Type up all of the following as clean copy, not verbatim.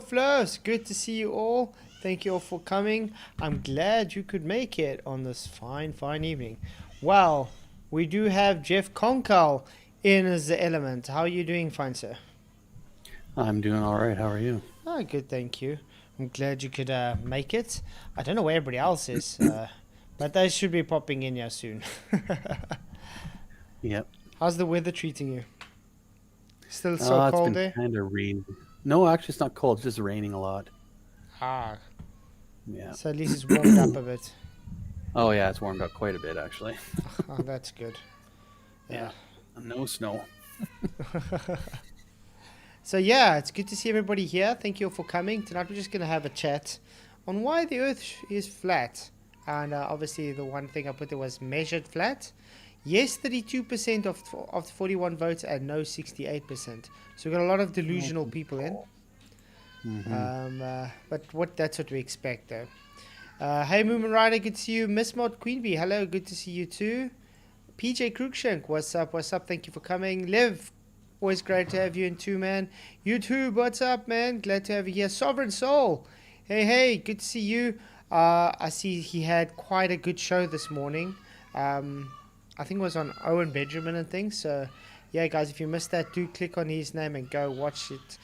Flos. Good to see you all. Thank you all for coming. I'm glad you could make it on this fine evening. Well, we do have Jeff Conkle in as the Element. How are you doing, fine sir? I'm doing all right. How are you? Oh, good, thank you. I'm glad you could make it. I don't know where everybody else is, but they should be popping in here soon. Yep. How's the weather treating you? Still so It's cold been there? kind of raining. No, actually, it's not cold. It's just raining a lot. Ah, Yeah. so at least it's warmed up a bit. Oh, yeah, it's warmed up quite a bit, actually. Oh, that's good. Yeah. Yeah. No snow. So yeah, it's good to see everybody here. Thank you all for coming. Tonight we're just going to have a chat on why the Earth is flat. And obviously the one thing I put there was measured flat. Yes, 32% of the 41 votes and no 68%. So we've got a lot of delusional people in. But that's what we expect though. Hey Moomin Rider, good to see you. Miss Mod Queen Bee, hello, good to see you too. PJ Cruikshank, what's up? Thank you for coming. Liv, always great to have you in too, man. YouTube, what's up, man? Glad to have you here. Sovereign Soul, hey, good to see you. I see he had quite a good show this morning. I think it was on Owen Benjamin and things. So, yeah, guys, if you missed that, do click on his name and go watch it.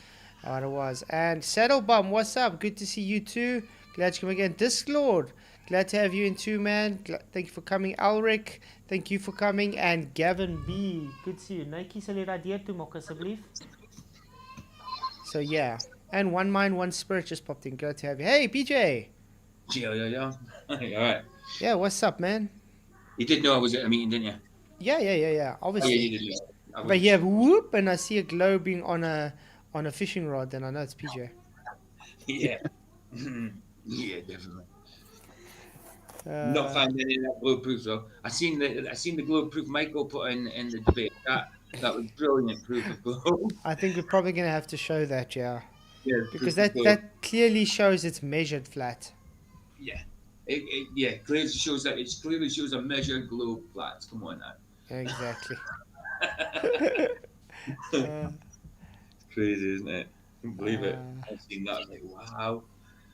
What it was. And Saddlebum, what's up? Good to see you too. Glad you come again. Disclord, glad to have you in too, man. Thank you for coming. Alric, thank you for coming. And Gavin B, good to see you. Nike sal radio to Mok asseblief. So yeah, and One Mind One Spirit just popped in. Glad to have you. Hey PJ. Yeah. All right. Yeah, what's up, man? You did know I was at a meeting, didn't you? Yeah. Oh, yeah, Obviously. you did. Yeah. But yeah, whoop, and I see a glow being on a fishing rod, then I know it's PJ. Yeah. Yeah, definitely. Uh, Not finding any of that glowproof though. I seen the glowproof Michael put in the debate. That was brilliant proof of glow. I think we're probably gonna have to show that, yeah, Yeah, because proof of that glow. that clearly shows it's measured flat. Yeah. It clearly shows a measured glow flats. Come on now. Exactly. It's crazy, isn't it? I can't believe it. I've seen that. I was like, wow,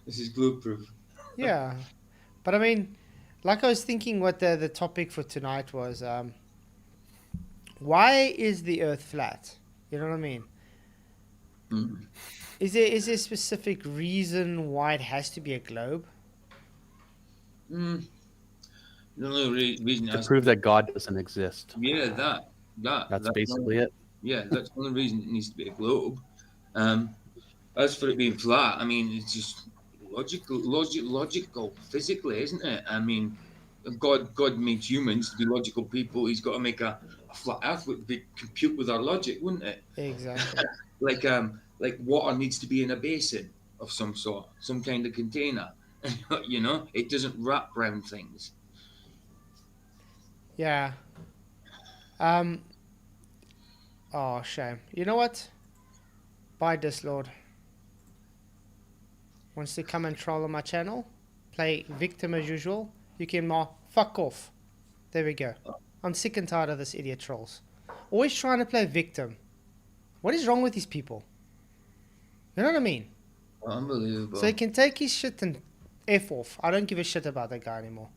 this is glue proof. Yeah, but I mean, like I was thinking, what the topic for tonight was, why is the Earth flat? You know what I mean? Mm. Is there a specific reason why it has to be a globe? Mm. The only reason To prove that God doesn't exist. yeah, That's basically it. Yeah, that's the only reason it needs to be a globe. As for it being flat, I mean, it's just logical, physically, isn't it? I mean, God made humans to be logical people. He's got to make a flat Earth would be compute with our logic, wouldn't it? Exactly. Like water needs to be in a basin of some sort, some kind of container. You know, it doesn't wrap around things. Yeah. Oh, shame. You know what? Bye, Dislord. Wants to come and troll on my channel, play victim as usual. You can fuck off. There we go. I'm sick and tired of this idiot trolls. Always trying to play victim. What is wrong with these people? You know what I mean? Unbelievable. So he can take his shit and F off. I don't give a shit about that guy anymore.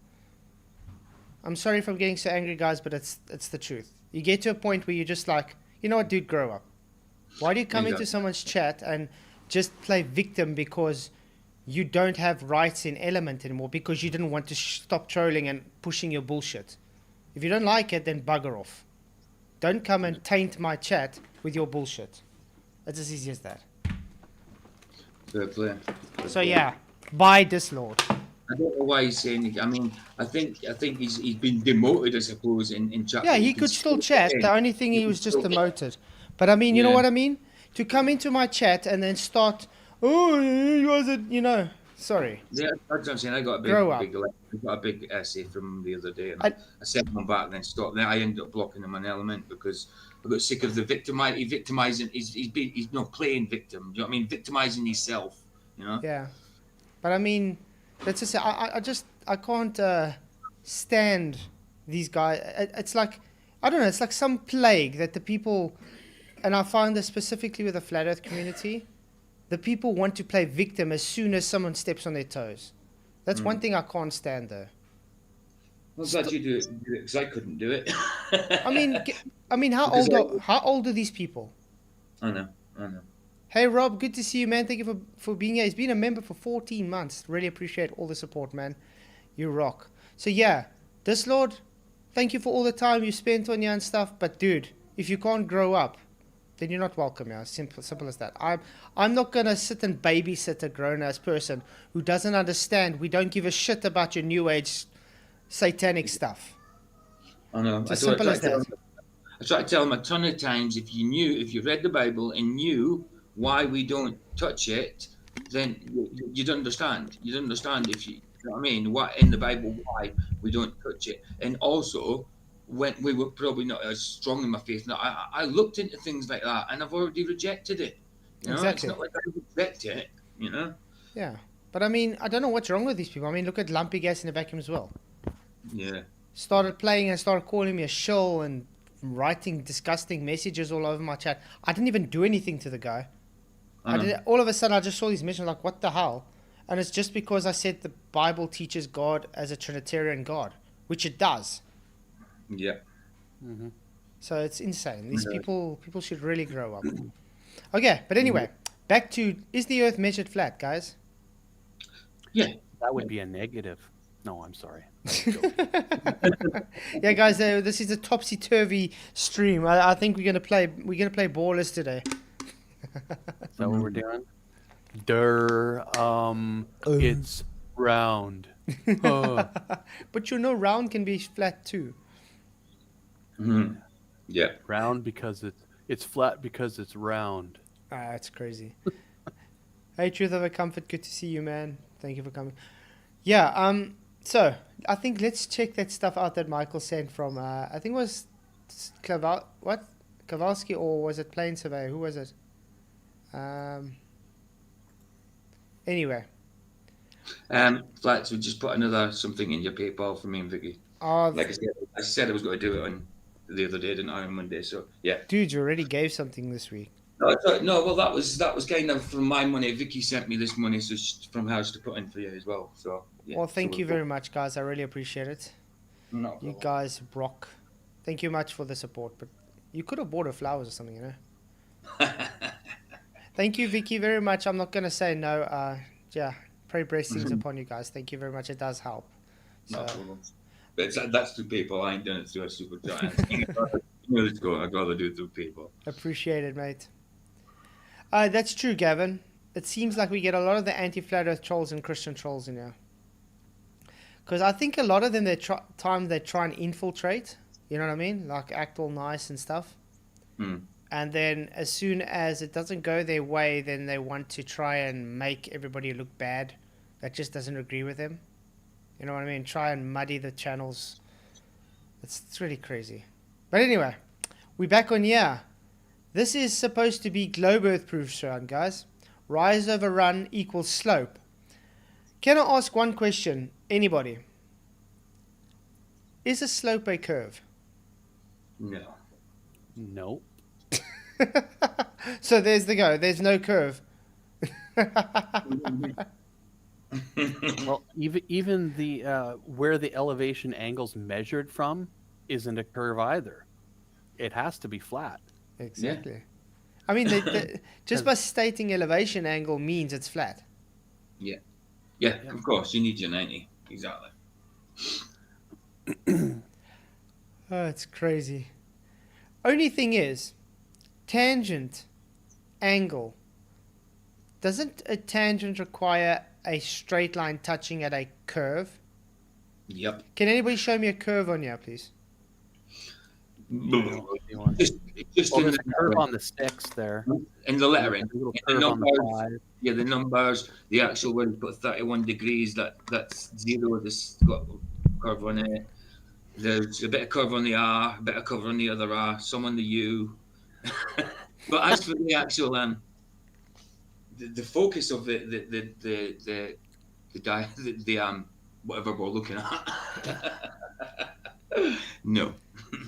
I'm sorry if I'm getting so angry, guys, but it's the truth. You get to a point where you're just like, you know what, dude, grow up. Why do you come into someone's chat and just play victim because you don't have rights in Element anymore because you didn't want to stop trolling and pushing your bullshit? If you don't like it, then bugger off. Don't come and taint my chat with your bullshit. It's as easy as that. Fair play. So yeah, bye Dislord. I don't know why he's saying it. I mean, I think he's been demoted, I suppose, in chat. Yeah, he could still chat. The only thing he was just demoted. But I mean, you know what I mean? To come into my chat and then start, oh, you guys are, you know, sorry. Yeah, that's what I'm saying. I got a big essay from him the other day, and I sent him back and then stopped. Then I ended up blocking him on Element because I got sick of the victimizing. He's not playing victim. Do you know what I mean? Victimizing himself. You know? Yeah, but I mean, let's just say I can't stand these guys. It's like, I don't know. It's like some plague that the people, and I find this specifically with the flat Earth community, the people want to play victim as soon as someone steps on their toes. That's one thing I can't stand, though. I'm glad you do it because I couldn't do it. I mean, how old are these people? I know. Hey Rob, good to see you, man. Thank you for being here. He's been a member for 14 months. Really appreciate all the support, man. You rock. So yeah, this Lord, thank you for all the time you spent on you and stuff. But dude, if you can't grow up, then you're not welcome here. Simple as that. I'm not gonna sit and babysit a grown ass person who doesn't understand. We don't give a shit about your new age satanic stuff. I know. It's as simple as that. I try to tell them a ton of times, if you read the Bible and knew why we don't touch it, then you'd understand. You'd understand if you know what I mean, what in the Bible, why we don't touch it. And also, when we were probably not as strong in my faith, now I looked into things like that and I've already rejected it. You know, exactly. It's not like I reject it, you know? Yeah. But I mean, I don't know what's wrong with these people. I mean, look at lumpy gas in the vacuum as well. Yeah. Started playing and started calling me a shill and writing disgusting messages all over my chat. I didn't even do anything to the guy. All of a sudden, I just saw these messages like, what the hell? And it's just because I said the Bible teaches God as a Trinitarian God, which it does. Yeah. Mm-hmm. So it's insane. These people should really grow up. Okay, but anyway, back to, is the Earth measured flat, guys? Yeah. That would be a negative. No, I'm sorry. Yeah, guys, this is a topsy-turvy stream. I think we're gonna play ballers today. Is that what we're doing? It's round. But you know, round can be flat too. Mm-hmm. Yeah. Round because it's flat because it's round. That's crazy. Hey, Truth Over Comfort, good to see you, man. Thank you for coming. Yeah, so I think let's check that stuff out that Michael sent from, I think it was Kowalski, or was it Plain Survey? Who was it? Anyway. Flats, we just put another something in your PayPal for me and Vicky. Like I said I was going to do it on the other day, didn't I, on Monday? So yeah. Dude, you already gave something this week. No, well that was kind of from my money. Vicky sent me this money, so from hers to put in for you as well. So yeah. Well, thank you very much, guys. I really appreciate it. No, you guys rock. Thank you much for the support, but you could have bought her flowers or something, you know. Thank you, Vicky, very much. I'm not gonna say no. Yeah, pray blessings upon you guys. Thank you very much. It does help. So. No, but that's through people. I ain't done it through a super giant. I'd rather do it through people. Appreciate it, mate. That's true, Gavin. It seems like we get a lot of the anti-flat earth trolls and Christian trolls in here. Because I think a lot of them, they try and infiltrate. You know what I mean? Like act all nice and stuff. Mm. And then as soon as it doesn't go their way, then they want to try and make everybody look bad. That just doesn't agree with them. You know what I mean? Try and muddy the channels. It's really crazy. But anyway, we're back on here. This is supposed to be globe earth proof round, guys. Rise over run equals slope. Can I ask one question? Anybody? Is a slope a curve? No. Nope. So there's the go. There's no curve. Well, even the where the elevation angle's measured from isn't a curve either. It has to be flat. Exactly. Yeah. I mean, just by stating elevation angle means it's flat. Yeah. Yeah, of course. You need your 90. Exactly. Oh, it's crazy. Only thing is, tangent, angle. Doesn't a tangent require a straight line touching at a curve? Yep. Can anybody show me a curve on here, please? Just there's a curve on the 6 there. In the lettering. The numbers, yeah, the numbers, the actual where you put 31 degrees, that's 0, this got a curve on it. There's a bit of curve on the R, a bit of curve on the other R, some on the U. But as for the actual the focus of the whatever we're looking at. No.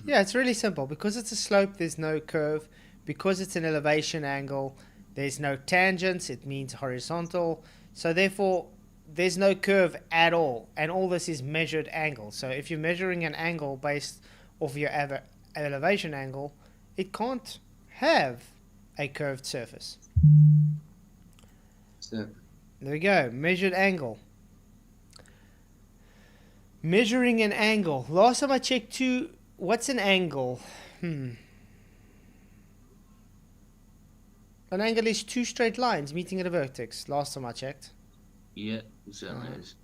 Yeah, it's really simple. Because it's a slope, there's no curve. Because it's an elevation angle, There's no tangents, it means horizontal. So therefore, there's no curve at all. And all this is measured angle. So if you're measuring an angle based off your elevation angle, it can't have a curved surface. So, there we go, measured angle. Measuring an angle. Last time I checked too, what's an angle? An angle is two straight lines meeting at a vertex. Last time I checked. yeah, it certainly is.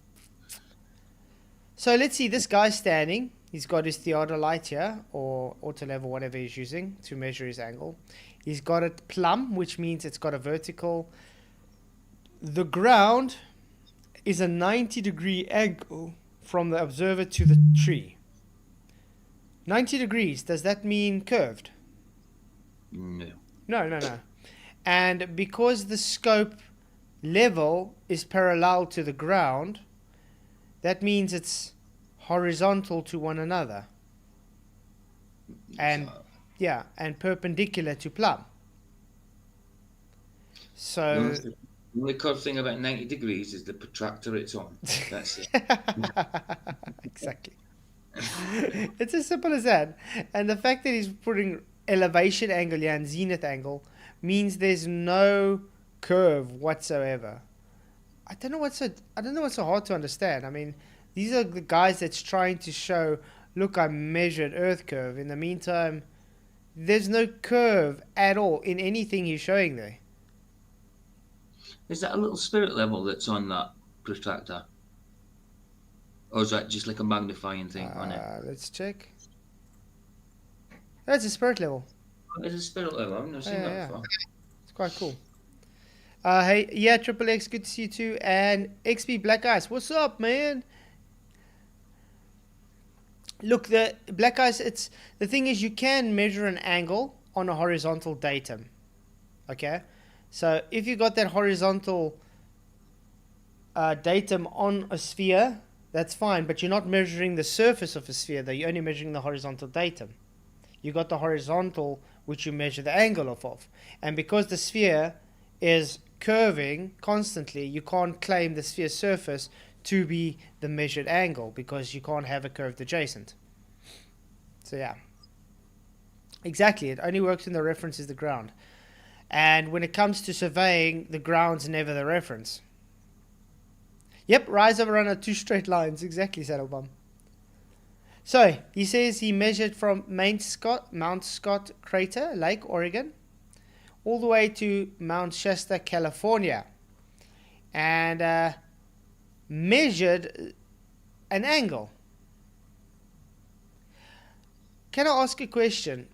So let's see, this guy's standing. He's got his theodolite here, or autolevel, whatever he's using to measure his angle. He's got it plumb, which means it's got a vertical. The ground is a 90-degree angle from the observer to the tree. 90 degrees, does that mean curved? No. No. And because the scope level is parallel to the ground, that means it's horizontal to one another. And and perpendicular to plumb. So the only curved thing about 90 degrees is the protractor it's on. That's it. Exactly. It's as simple as that. And the fact that he's putting elevation angle here and zenith angle means there's no curve whatsoever. I don't know what's so hard to understand. I mean, these are the guys that's trying to show, look, I measured Earth curve. In the meantime, there's no curve at all in anything he's showing there. Is that a little spirit level that's on that protractor? Or is that just like a magnifying thing on it? Let's check. That's a spirit level. It's a spirit level. I've never seen that before. It's quite cool. Hey, yeah, Triple X, good to see you too. And XP Black Ice, what's up, man? Look, the Black Ice, the thing is you can measure an angle on a horizontal datum. Okay? So if you got that horizontal datum on a sphere, that's fine, but you're not measuring the surface of a sphere, though. You're only measuring the horizontal datum. You got the horizontal, which you measure the angle off of. And because the sphere is curving constantly, you can't claim the sphere's surface to be the measured angle, because you can't have a curved adjacent. So yeah. Exactly, it only works when the reference is the ground. And when it comes to surveying, the ground's never the reference. Yep, rise over run are two straight lines. Exactly, Saddlebum. So, he says he measured from Mount Scott Crater, Lake, Oregon, all the way to Mount Shasta, California. And measured an angle. Can I ask a question?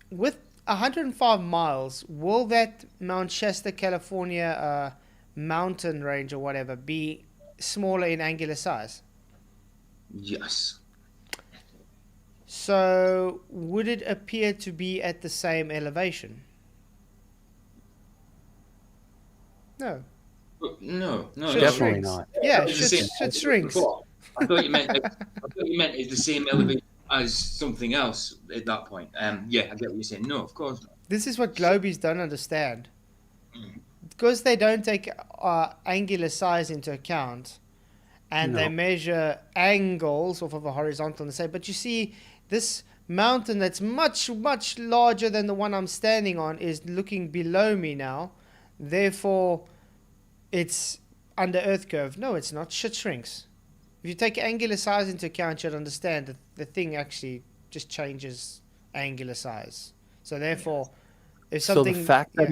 With 105 miles, will that Mount Shasta, California mountain range or whatever be smaller in angular size? Yes. So would it appear to be at the same elevation? No. No, Definitely not. Yeah, shit shrinks. I thought you meant it's the same elevation as something else at that point. Yeah, I get what you're saying. No, of course not. This is what globies don't understand. Because they don't take angular size into account, and they measure angles off of a horizontal and say, but you see, this mountain that's much, much larger than the one I'm standing on is looking below me now. Therefore, it's under Earth curve. No, it's not. Shit shrinks. If you take angular size into account, you'd understand that the thing actually just changes angular size. So therefore, if something... So the fact that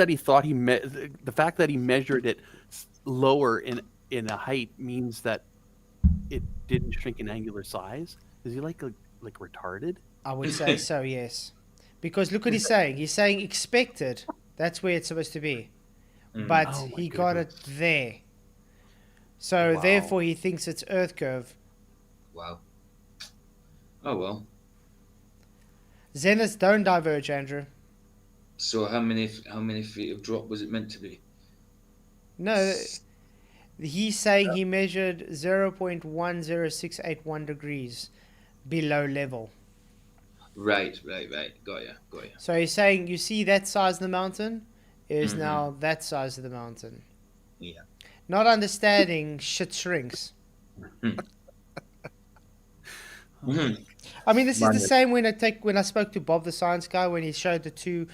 he thought the fact that he measured it lower in a height means that it didn't shrink in angular size. Is he like retarded? I would say so, yes. Because look what he's saying. He's saying expected. That's where it's supposed to be. But he got it there. So therefore he thinks it's Earth curve. Wow. Oh well. Zeniths don't diverge, Andrew. So how many feet of drop was it meant to be? No, he's saying he measured 0.10681 degrees below level. Right. Got you. So he's saying, you see that size of the mountain is Mm-hmm. now that size of the mountain. Yeah. Not understanding shit shrinks. Mm-hmm. I mean, this is the Minus. same when I spoke to Bob the science guy when he showed the two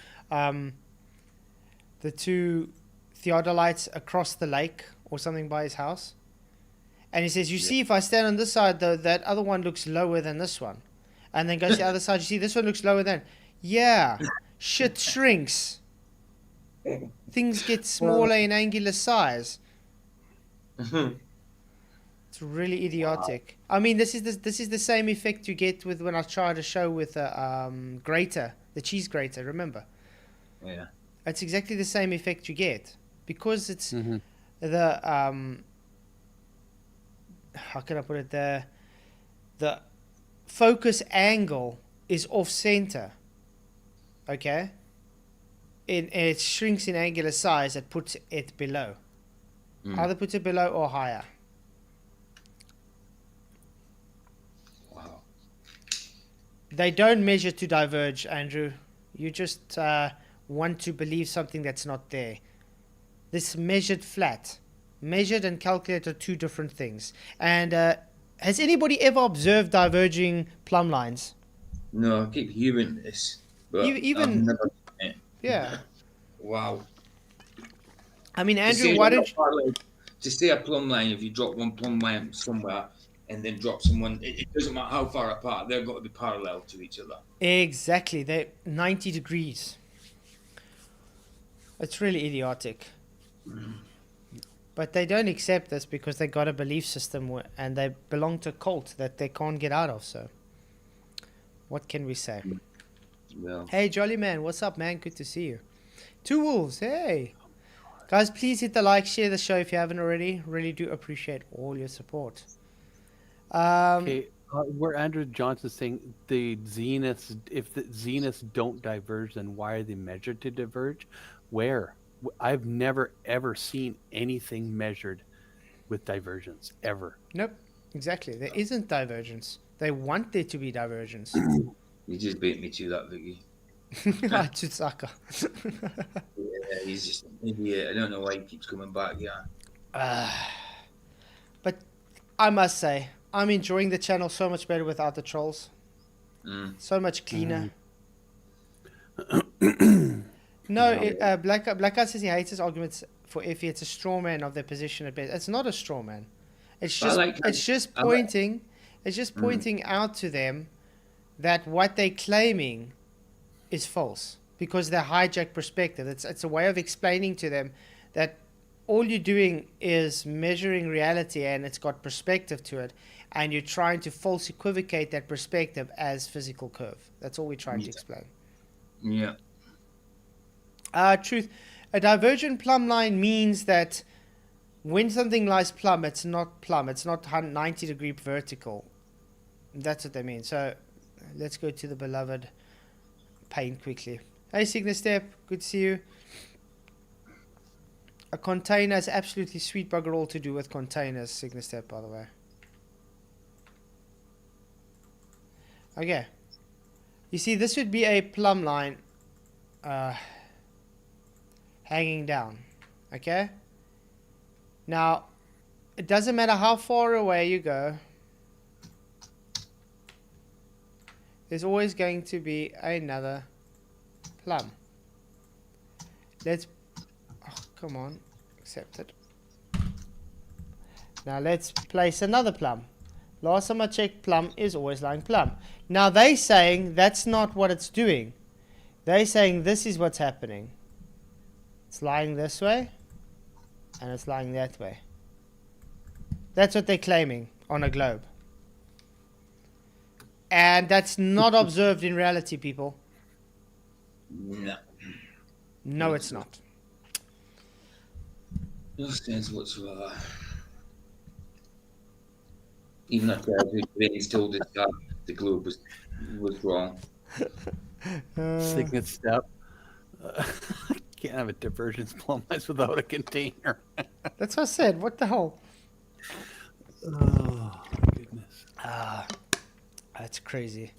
theodolites across the lake or something by his house, and he says, "You see, if I stand on this side, though, that other one looks lower than this one, and then goes to the other side. You see, this one looks lower than, yeah, shit shrinks. Things get smaller in angular size." It's really idiotic. I mean, this is the same effect you get with when I try to show with the grater, the cheese grater. Remember, Yeah. it's exactly the same effect you get because it's Mm-hmm. the how can I put it, the focus angle is off center. Okay, and it shrinks in angular size. It puts it below. Either puts it below or higher. Wow. They don't measure to diverge, Andrew. You just want to believe something that's not there. This measured flat. Measured and calculated are two different things. And has anybody ever observed diverging plumb lines? No, I keep hearing this, but Even I've never seen it. yeah. Wow. I mean, To Andrew, say why they're don't not parallel, to say a plumb line, if you drop one plumb line somewhere and then drop someone, it doesn't matter how far apart, they've got to be parallel to each other. exactly, they're 90 degrees. It's really idiotic. But they don't accept this because they got a belief system and they belong to a cult that they can't get out of. So, what can we say? Well, Hey, Jolly Man, what's up, man? Good to see you. Two Wolves, hey. Guys, please hit the like, share the show if you haven't already. Really do appreciate all your support. Okay, where Andrew Johnson's saying the zeniths, if the zeniths don't diverge, then why are they measured to diverge? Where? I've never ever seen anything measured with divergence ever. Nope, exactly. There isn't divergence. They want there to be divergence. you just beat me to that, Vicky. Tsutsaka. Yeah, he's just an idiot. I don't know why he keeps coming back. Yeah. But I must say, I'm enjoying the channel so much better without the trolls. So much cleaner. No, Black Guy says he hates his arguments for Effie. It's a straw man of their position at best. It's not a straw man. It's just pointing out to them that what they're claiming is false because they hijack perspective. It's a way of explaining to them that all you're doing is measuring reality and it's got perspective to it, and you're trying to false equivocate that perspective as physical curve. That's all we're trying to explain. Yeah. Truth. A divergent plumb line means that when something lies plumb, it's not plumb. It's not 90 degree vertical. That's what they mean. So let's go to the beloved paint quickly. Hey, Cygnus Step. Good to see you. A container is absolutely sweet bugger all to do with containers, Cygnus Step, by the way. Okay. You see, this would be a plumb line hanging down. Okay? Now, it doesn't matter how far away you go. There's always going to be another plumb. Come on. Accept it. Now let's place another plumb. Last time I checked, plumb is always lying plumb. Now they're saying that's not what it's doing. They're saying this is what's happening. It's lying this way, and it's lying that way. That's what they're claiming on a globe. And that's not observed in reality, people. No. No, it's not. No sense whatsoever. Even after he's told us that the globe was wrong. Cygnus Step. Can't have a divergence plumb lines without a container. That's what I said. What the hell? Oh, goodness. That's crazy.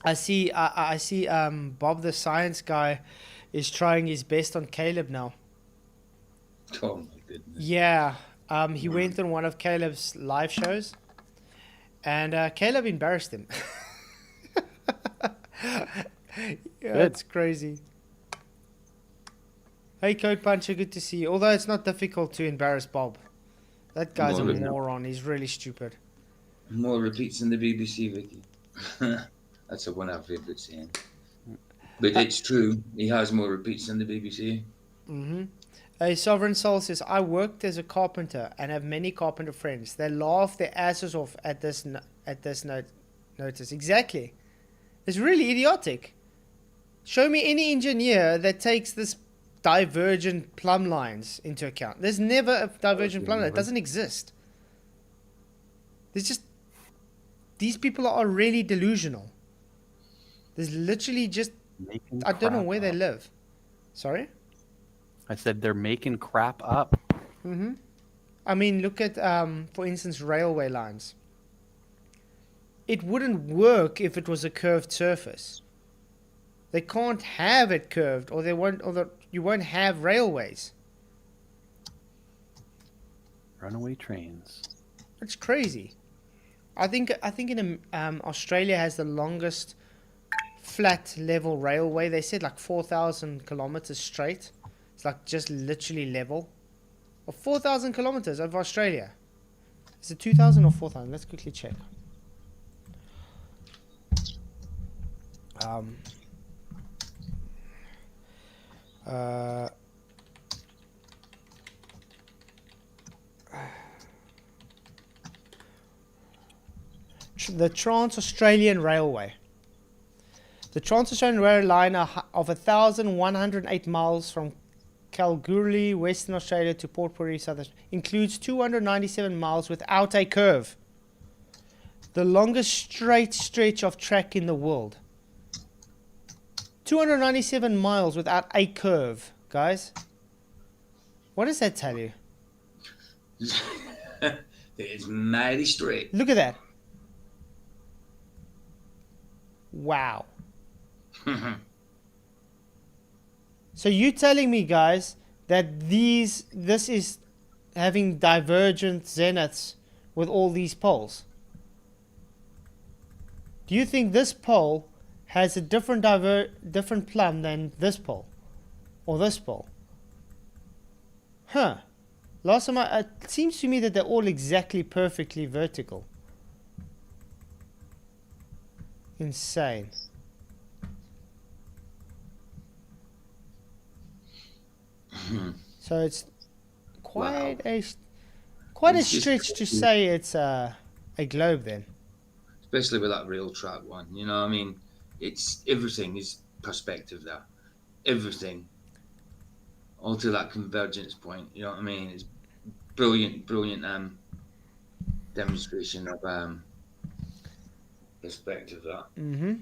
I see. I see. Bob the science guy is trying his best on Caleb now. Oh my goodness. Yeah. He went on one of Caleb's live shows, and Caleb embarrassed him. Yeah, it's crazy. Hey, Code Puncher, good to see you. Although it's not difficult to embarrass Bob. That guy's a moron. He's really stupid. More repeats than the BBC, Vicky. That's the one of our favourite saying. But it's true. He has more repeats than the BBC. Mm-hmm. A Sovereign Soul says, I worked as a carpenter and have many carpenter friends. They laugh their asses off at this notice. Exactly. It's really idiotic. Show me any engineer that takes this divergent plumb lines into account. There's never a divergent plumb line. It doesn't exist. There's just... These people are really delusional. There's literally just... I don't know where they live. Sorry? I said they're making crap up. Mm-hmm. I mean, look at, for instance, railway lines. It wouldn't work if it was a curved surface. They can't have it curved, or you won't have railways. Runaway trains. It's crazy. I think in Australia has the longest flat level railway. They said like 4,000 kilometers straight. It's like just literally level. Or 4,000 kilometers over Australia. Is it 2,000 or 4,000? Let's quickly check. The Trans-Australian Railway. The Trans-Australian Railway line of 1,108 miles from Kalgoorlie, Western Australia to Port Pirie, South Australia, includes 297 miles without a curve. The longest straight stretch of track in the world. 297 miles without a curve, guys. What does that tell you? It's mighty straight. Look at that. Wow. So you telling me, guys, that this is having divergent zeniths with all these poles? Do you think this pole has a different plumb than this pole or this pole? Huh. Last time it seems to me that they're all exactly perfectly vertical. Insane. So it's quite a stretch to say it's a globe then. Especially with that rail track one, you know what I mean? It's everything is perspective there. Everything. All to that convergence point, you know what I mean? It's brilliant demonstration of perspective there. Mm-hmm.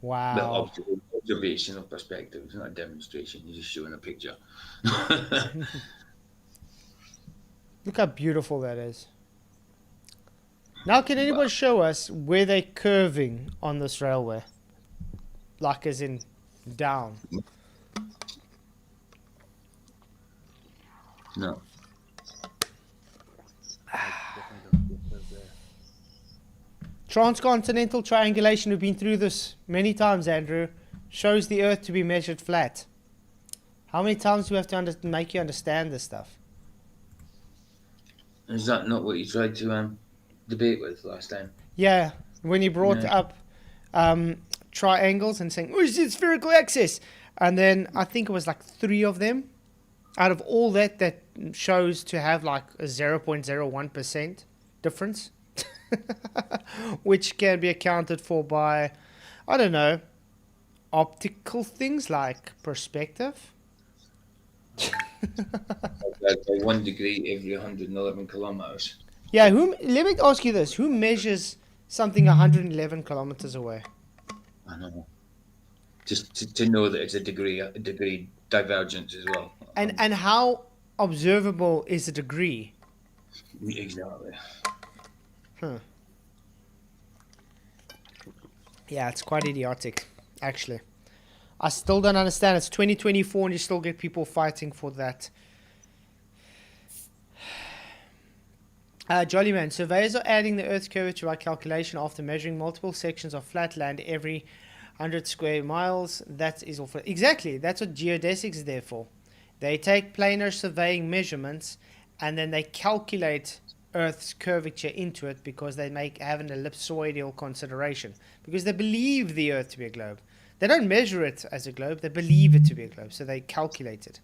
Wow. But observation of perspective. It's not a demonstration. You're just showing a picture. Look how beautiful that is. Now, can anybody show us where they're curving on this railway? Like as in down. No. Transcontinental triangulation, we've been through this many times, Andrew, shows the Earth to be measured flat. How many times do we have to make you understand this stuff? Is that not what you tried to debate with last time? Yeah, when you brought up triangles and saying, oh, it's a spherical axis. And then I think it was like 3 of them out of all that shows to have like a 0.01% difference. Which can be accounted for by, I don't know, optical things like perspective. By 1 degree every 111 kilometers. Yeah, let me ask you this. Who measures something 111 kilometers away? I know. Just to know that it's a degree divergence as well. And how observable is a degree? Exactly. Huh. Yeah, it's quite idiotic, actually. I still don't understand. It's 2024 and you still get people fighting for that. Jollyman, surveyors are adding the Earth's curvature by calculation after measuring multiple sections of flat land every 100 square miles. That is all for... Exactly, that's what geodesics is there for. They take planar surveying measurements and then they calculate Earth's curvature into it because they have an ellipsoidal consideration. Because they believe the Earth to be a globe. They don't measure it as a globe, they believe it to be a globe, so they calculate it.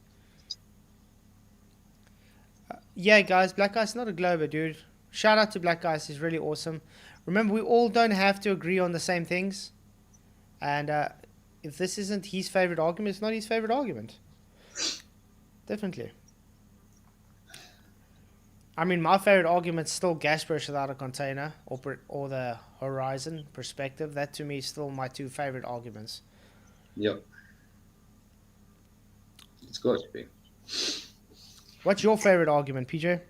Yeah, guys, Black Ice is not a glober, dude. Shout out to Black Ice, he's really awesome. Remember, we all don't have to agree on the same things. And if this isn't his favorite argument, it's not his favorite argument. Definitely. I mean, my favorite argument is still gas pressure without a container or the horizon perspective. That to me is still my two favorite arguments. Yep. It's got to be. What's your favorite argument, PJ?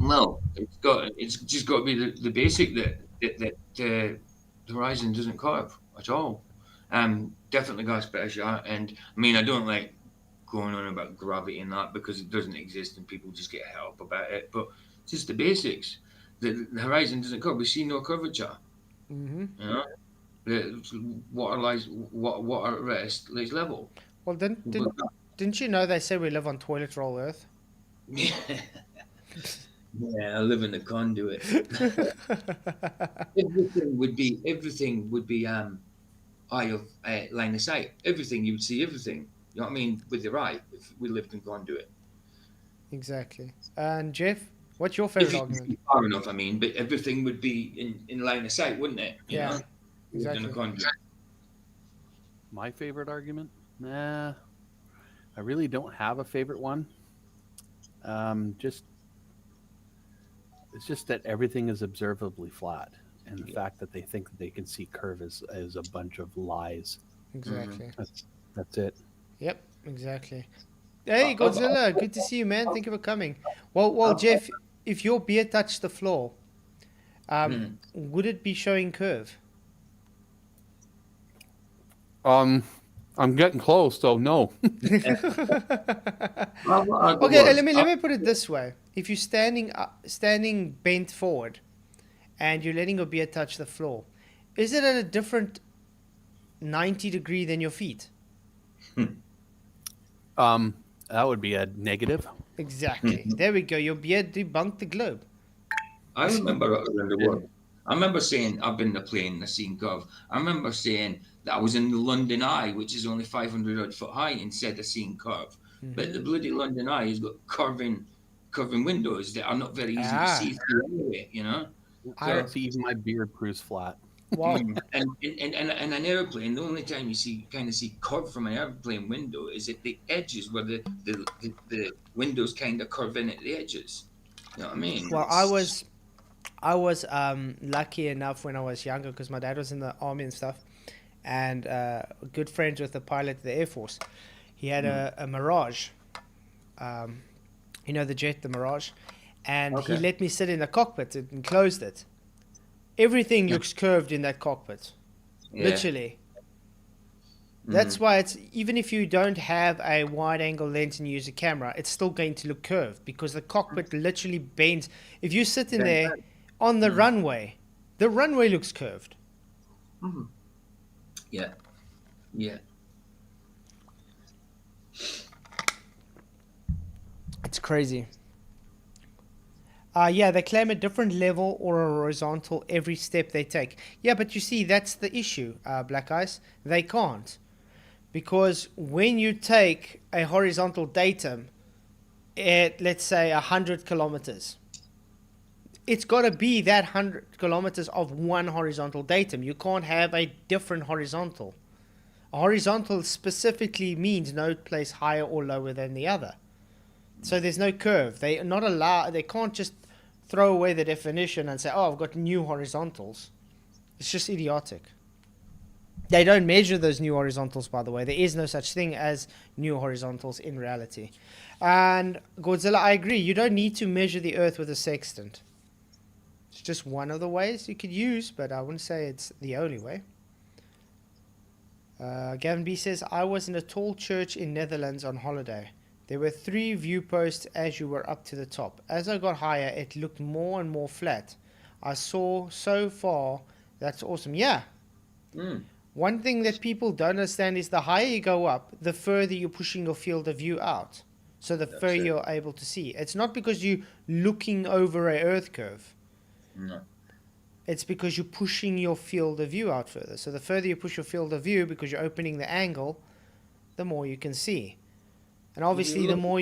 Well, it's just got to be the basic that the horizon doesn't curve at all. Definitely gas pressure, and I mean I don't like going on about gravity and that because it doesn't exist and people just get held up about it. But just the basics. The horizon doesn't curve. We see no curvature. Mm-hmm. You know, the water at rest lays level. Well, didn't you know they say we live on toilet roll Earth? Yeah. Yeah, I live in the conduit. everything would be eye of line of sight. Everything you would see everything. You know what I mean? With your eye, if we lived in conduit. Exactly. And Jeff, what's your favorite argument? Far enough, I mean, but everything would be in line of sight, wouldn't it? You know? Exactly. In a conduit. My favorite argument? Nah, I really don't have a favorite one. It's just that everything is observably flat, and the fact that they think that they can see curve is a bunch of lies. Exactly. That's it. Yep, exactly. Hey, Godzilla, good to see you, man. Thank you for coming. Well, Jeff, if your beer touched the floor, would it be showing curve? I'm getting close, so no. Okay, let me put it this way: if you're standing bent forward, and you're letting your beer touch the floor, is it at a different 90-degree than your feet? That would be a negative. Exactly. There we go. Your beer debunked the globe. I remember around the world. I remember saying I've been to plane, I've seen curve. I remember saying that I was in the London Eye, which is only 500 odd foot high, and said I seen curve. Mm-hmm. But the bloody London Eye has got curving windows that are not very easy to see through anyway. You know. I see even my beard proves flat. Wow. And an airplane, the only time you kind of see curve from an airplane window is at the edges where the windows kind of curve in at the edges. You know what I mean? Well, I was lucky enough when I was younger because my dad was in the army and stuff, and good friends with the pilot of the Air Force. He had a Mirage, the jet, the Mirage, and he let me sit in the cockpit and closed it. Everything looks curved in that cockpit, literally. That's why it's even if you don't have a wide-angle lens and use a camera, it's still going to look curved because the cockpit literally bends. If you sit in there on the runway looks curved. Mm-hmm. Yeah. It's crazy. They claim a different level or a horizontal every step they take. Yeah, but you see, that's the issue, Black Ice. They can't. Because when you take a horizontal datum at, let's say, 100 kilometers, it's got to be that 100 kilometers of one horizontal datum. You can't have a different horizontal. A horizontal specifically means no place higher or lower than the other. So there's no curve. They are not allowed. They can't just throw away the definition and say, "Oh, I've got new horizontals." It's just idiotic. They don't measure those new horizontals, by the way. There is no such thing as new horizontals in reality. And Godzilla, I agree. You don't need to measure the Earth with a sextant. It's just one of the ways you could use, but I wouldn't say it's the only way. Gavin B says, I was in a tall church in Netherlands on holiday. There were 3 view posts as you were up to the top. As I got higher, it looked more and more flat. I saw so far. That's awesome. Yeah. One thing that people don't understand is the higher you go up, the further you're pushing your field of view out. So the further you're able to see. It's not because you're looking over a Earth curve. No. It's because you're pushing your field of view out further. So the further you push your field of view, because you're opening the angle, the more you can see. And obviously, the more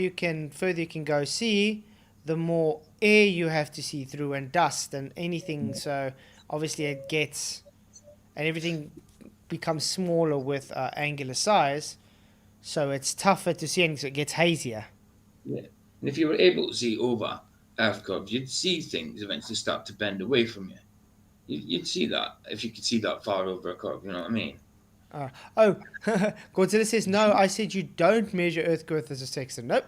further you can go see, the more air you have to see through and dust and anything. So obviously it gets, and everything becomes smaller with angular size. So it's tougher to see and so it gets hazier. Yeah. And if you were able to see over Earth curves, you'd see things eventually start to bend away from you. You'd see that if you could see that far over a curve, you know what I mean? Godzilla says, no, I said you don't measure Earth girth as a sextant. Nope.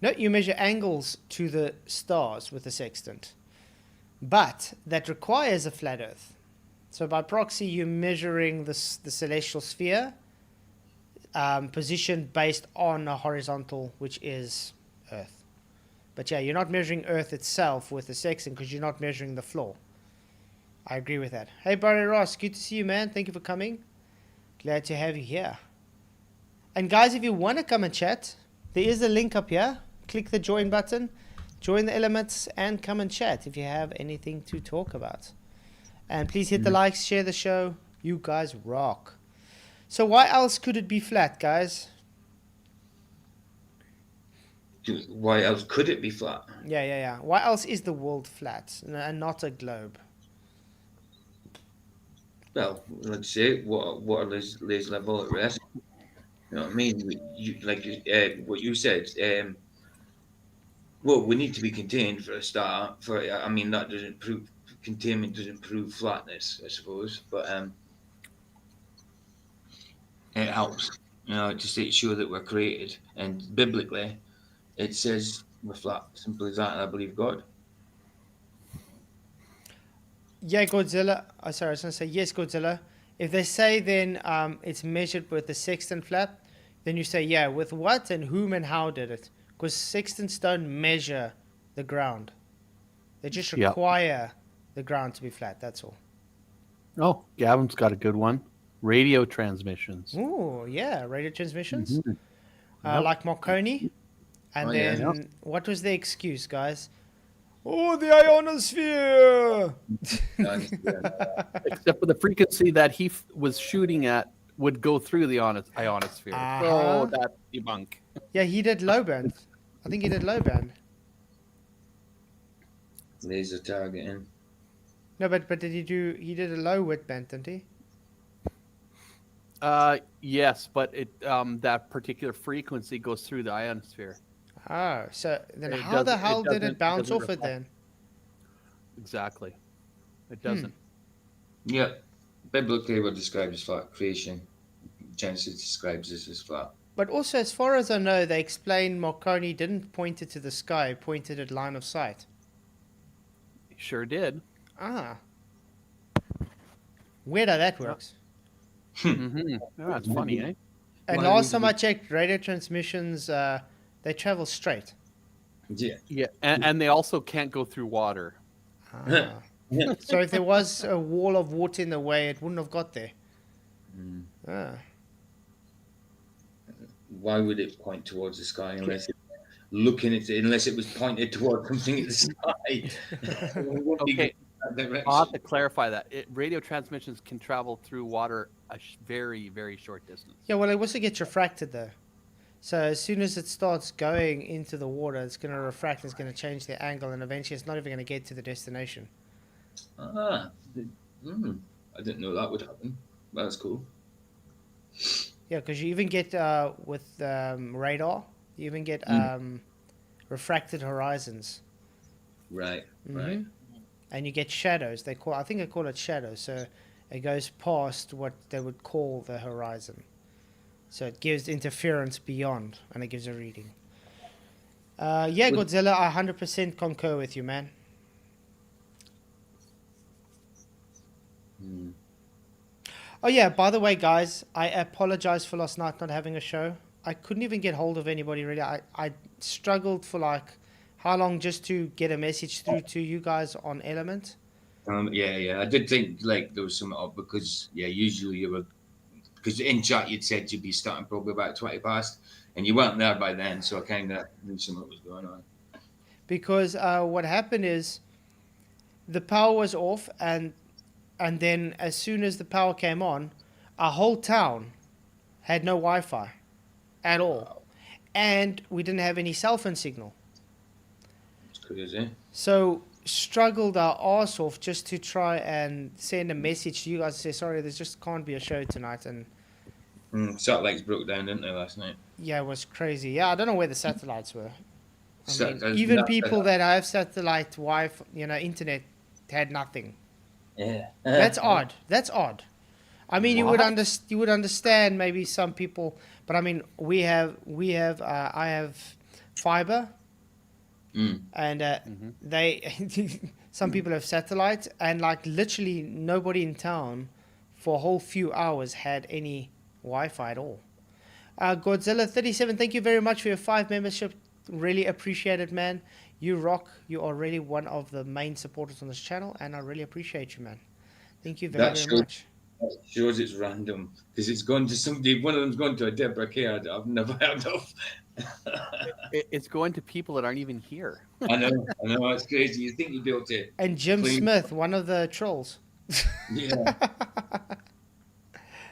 No, you measure angles to the stars with a sextant. But that requires a flat Earth. So by proxy, you're measuring the celestial sphere positioned based on a horizontal, which is Earth. But yeah, you're not measuring Earth itself with a sextant because you're not measuring the floor. I agree with that. Hey, Barry Ross, good to see you, man. Thank you for coming. Glad to have you here. And guys, if you want to come and chat, there is a link up here. Click the join button, join the elements, and come and chat if you have anything to talk about. And please hit the likes, share the show. You guys rock. So why else could it be flat, guys? Why else could it be flat? Yeah. Why else is the world flat and not a globe? Well, let's say what lays level at rest. You know what I mean? What you said. Well, we need to be contained for a start. I mean, that doesn't prove containment doesn't prove flatness, I suppose, but it helps. You know, to make sure that we're created. And biblically, it says we're flat. Simple as that. And I believe God. Yeah, Godzilla. Sorry, I was going to say yes, Godzilla. If they say then it's measured with the sextant flat, then you say, yeah, with what and whom and how did it? Because sextants don't measure the ground. They just require the ground to be flat, that's all. Oh, Gavin's got a good one. Radio transmissions. Oh, yeah, radio transmissions. Like Marconi. And what was the excuse, guys? Oh, the ionosphere! Except for the frequency that he was shooting at would go through the ionosphere. Oh, that's debunk. Yeah, he did low band. I think he did low band. Laser targeting. No, but he did a low width band, didn't he? Yes, but that particular frequency goes through the ionosphere. Oh, so then how the hell did it bounce off it then? Exactly. It doesn't. Yeah. Biblically, we're described as flat. Creation. Genesis describes us as flat. But also, as far as I know, they explain Marconi didn't point it to the sky, pointed at line of sight. He sure did. Weird how that works. Oh, that's funny, eh? And last time I checked, radio transmissions, they travel straight. Yeah, and they also can't go through water. So if there was a wall of water in the way, it wouldn't have got there. Why would it point towards the sky unless it was pointed towards something in the sky? Okay, I'll have to clarify that. Radio transmissions can travel through water a very, very short distance. Yeah, well, it also gets refracted though. So as soon as it starts going into the water, it's going to refract, it's going to change the angle, and eventually it's not even going to get to the destination. I didn't know that would happen. That's cool. Yeah, because you even get with radar, you even get refracted horizons. Right. And you get shadows. I think they call it shadows. So it goes past what they would call the horizon. So it gives interference beyond, and it gives a reading. Godzilla, I 100% concur with you, man. Oh yeah, by the way, guys, I apologize for last night not having a show. I couldn't even get hold of anybody really. I struggled for like how long just to get a message through to you guys on Element. Yeah. I did think like there was something up because usually you were because in chat you'd said you'd be starting probably about 20 past, and you weren't there by then, so I kind of knew something was going on. Because what happened is the power was off, and then as soon as the power came on, our whole town had no Wi-Fi at all, and we didn't have any cell phone signal. It's crazy. So struggled our arse off just to try and send a message to you guys to say sorry, there just can't be a show tonight. And Satellites broke down, didn't they, last night? yeah, it was crazy. Yeah, I don't know where the satellites were. I mean, That- even that- people that have satellite Wi-Fi, internet, had nothing. Yeah. That's odd. That's odd. I mean, you would What? you would understand maybe some people, but I mean, I have fiber, and they some people have satellite, and like literally nobody in town for a whole few hours had any Wi-Fi at all. Godzilla 37, thank you very much for your 5 membership. Really appreciate it, man. You rock. You are really one of the main supporters on this channel, and I really appreciate you, man. Thank you very, That very much. shows it's random because it's gone to somebody. One of them's gone to a Deborah Caird I've never heard of. It's going to people that aren't even here. I know. It's crazy. You think you'd be able to And Jim claim? Smith, one of the trolls. Yeah.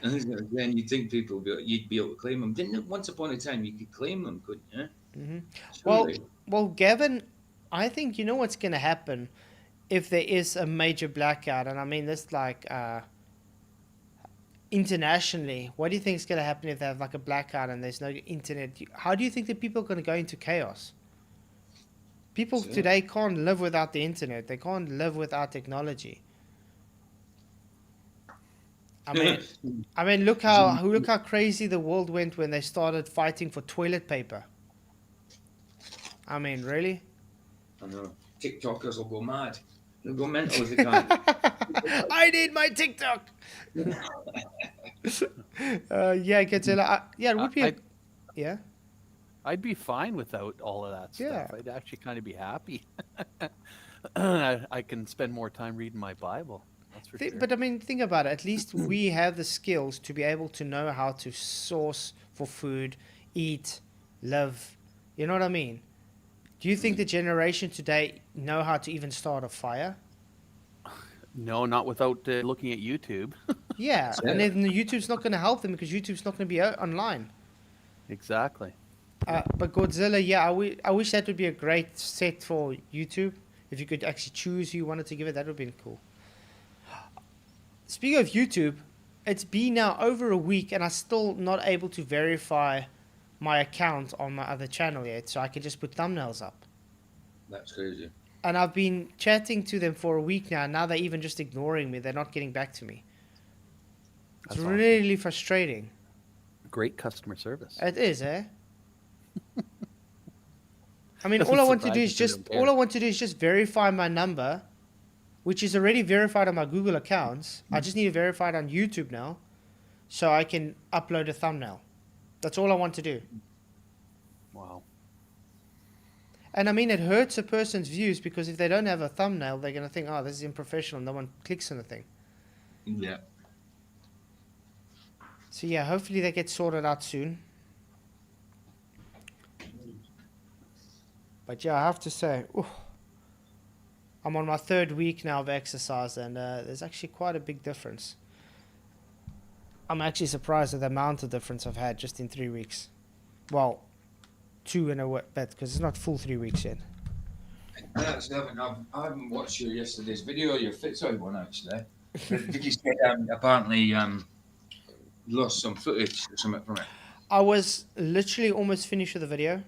And then you think you'd be able to claim them. Didn't it? Once upon a time, you could claim them, couldn't you? Well, Surely. well, Gavin, I think you know what's going to happen if there is a major blackout, and I mean this like internationally. What do you think is going to happen if they have like a blackout and there's no internet? How do you think that people are going to go into chaos? People Sure. today can't live without the internet. They can't live without technology. I mean, look how crazy the world went when they started fighting for toilet paper. I mean, really? I know. TikTokers will go mad. They'll go mental if they can't. I need my TikTok. Yeah, Godzilla. Yeah, it would be. Yeah. I'd be fine without all of that Yeah. stuff. I'd actually kind of be happy. I can spend more time reading my Bible. That's for sure. But I mean, think about it. At least we have the skills to be able to know how to source for food, eat, live. You know what I mean? Do you think the generation today know how to even start a fire? No, not without looking at YouTube. Yeah, and then YouTube's not going to help them because YouTube's not going to be online. Exactly. But Godzilla, yeah, I wish that would be a great set for YouTube. If you could actually choose who you wanted to give it, that would have been cool. Speaking of YouTube, it's been now over a week and I'm still not able to verify my account on my other channel yet, so I can just put thumbnails up. That's crazy. And I've been chatting to them for a week now. Now they're even just ignoring me. They're not getting back to me. It's That's awesome. really frustrating. Great customer service. It is, eh? I mean, Doesn't all I want to surprise do me is they just don't care. all I want to do is just verify my number, which is already verified on my Google accounts. I just need to verify it on YouTube now, so I can upload a thumbnail. That's all I want to do. Wow. And I mean, it hurts a person's views because if they don't have a thumbnail, they're going to think, oh, this is unprofessional. No one clicks on the thing. Yeah. So yeah, hopefully they get sorted out soon. But yeah, I have to say, I'm on my 3rd week now of exercise, and there's actually quite a big difference. I'm actually surprised at the amount of difference I've had just in 3 weeks. Well, 2 and a bit, because it's not full 3 weeks yet. I haven't watched your yesterday's video, your Flatzoid one actually. Did you say apparently lost some footage or something from it? I was literally almost finished with the video,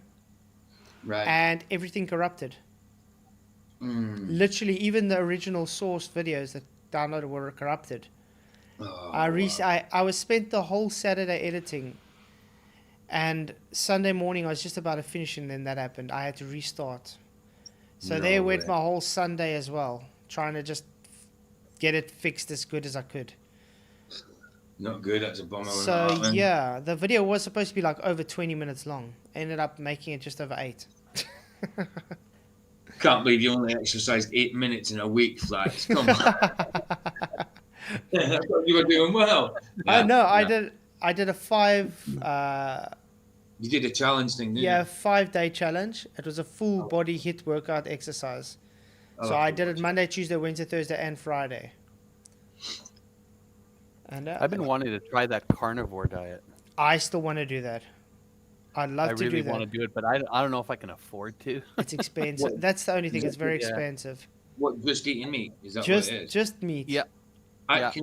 Right. and everything corrupted. Literally, even the original source videos that downloaded were corrupted. I was spent the whole Saturday editing, and Sunday morning I was just about to finish, and then that happened. I had to restart. So there went my whole Sunday as well, trying to just get it fixed as good as I could. Not good. That's a bummer. So yeah, the video was supposed to be like over 20 minutes long. Ended up making it just over 8. Can't believe you only exercised 8 minutes in a week, Flats. Come on. I thought you were doing well. Yeah, no, yeah. I did a 5. You did a challenge thing, didn't you? Yeah, 5-day challenge. It was a full body HIIT workout exercise. So I did it Monday, Tuesday, Wednesday, Thursday, and Friday. And I've been wanting to try that carnivore diet. I still want to do that. I'd love to do that. I really want to do it, but I don't know if I can afford to. It's expensive. That's the only thing. It's very expensive. What, just eating meat? Is that what it is? Just meat. Yeah.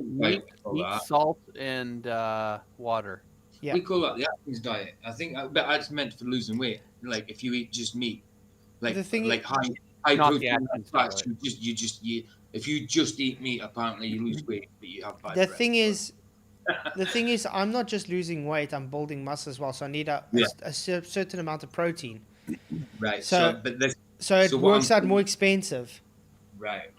Meat, salt, and water. Yeah. We call that the Atkins diet. I think, but that's meant for losing weight. Like if you eat just meat, like the thing like high protein fats, if you just eat meat, apparently you lose weight, but you have bad breath. The thing is, I'm not just losing weight; I'm building muscle as well. So I need a certain amount of protein. Right. So it works out more expensive. Right.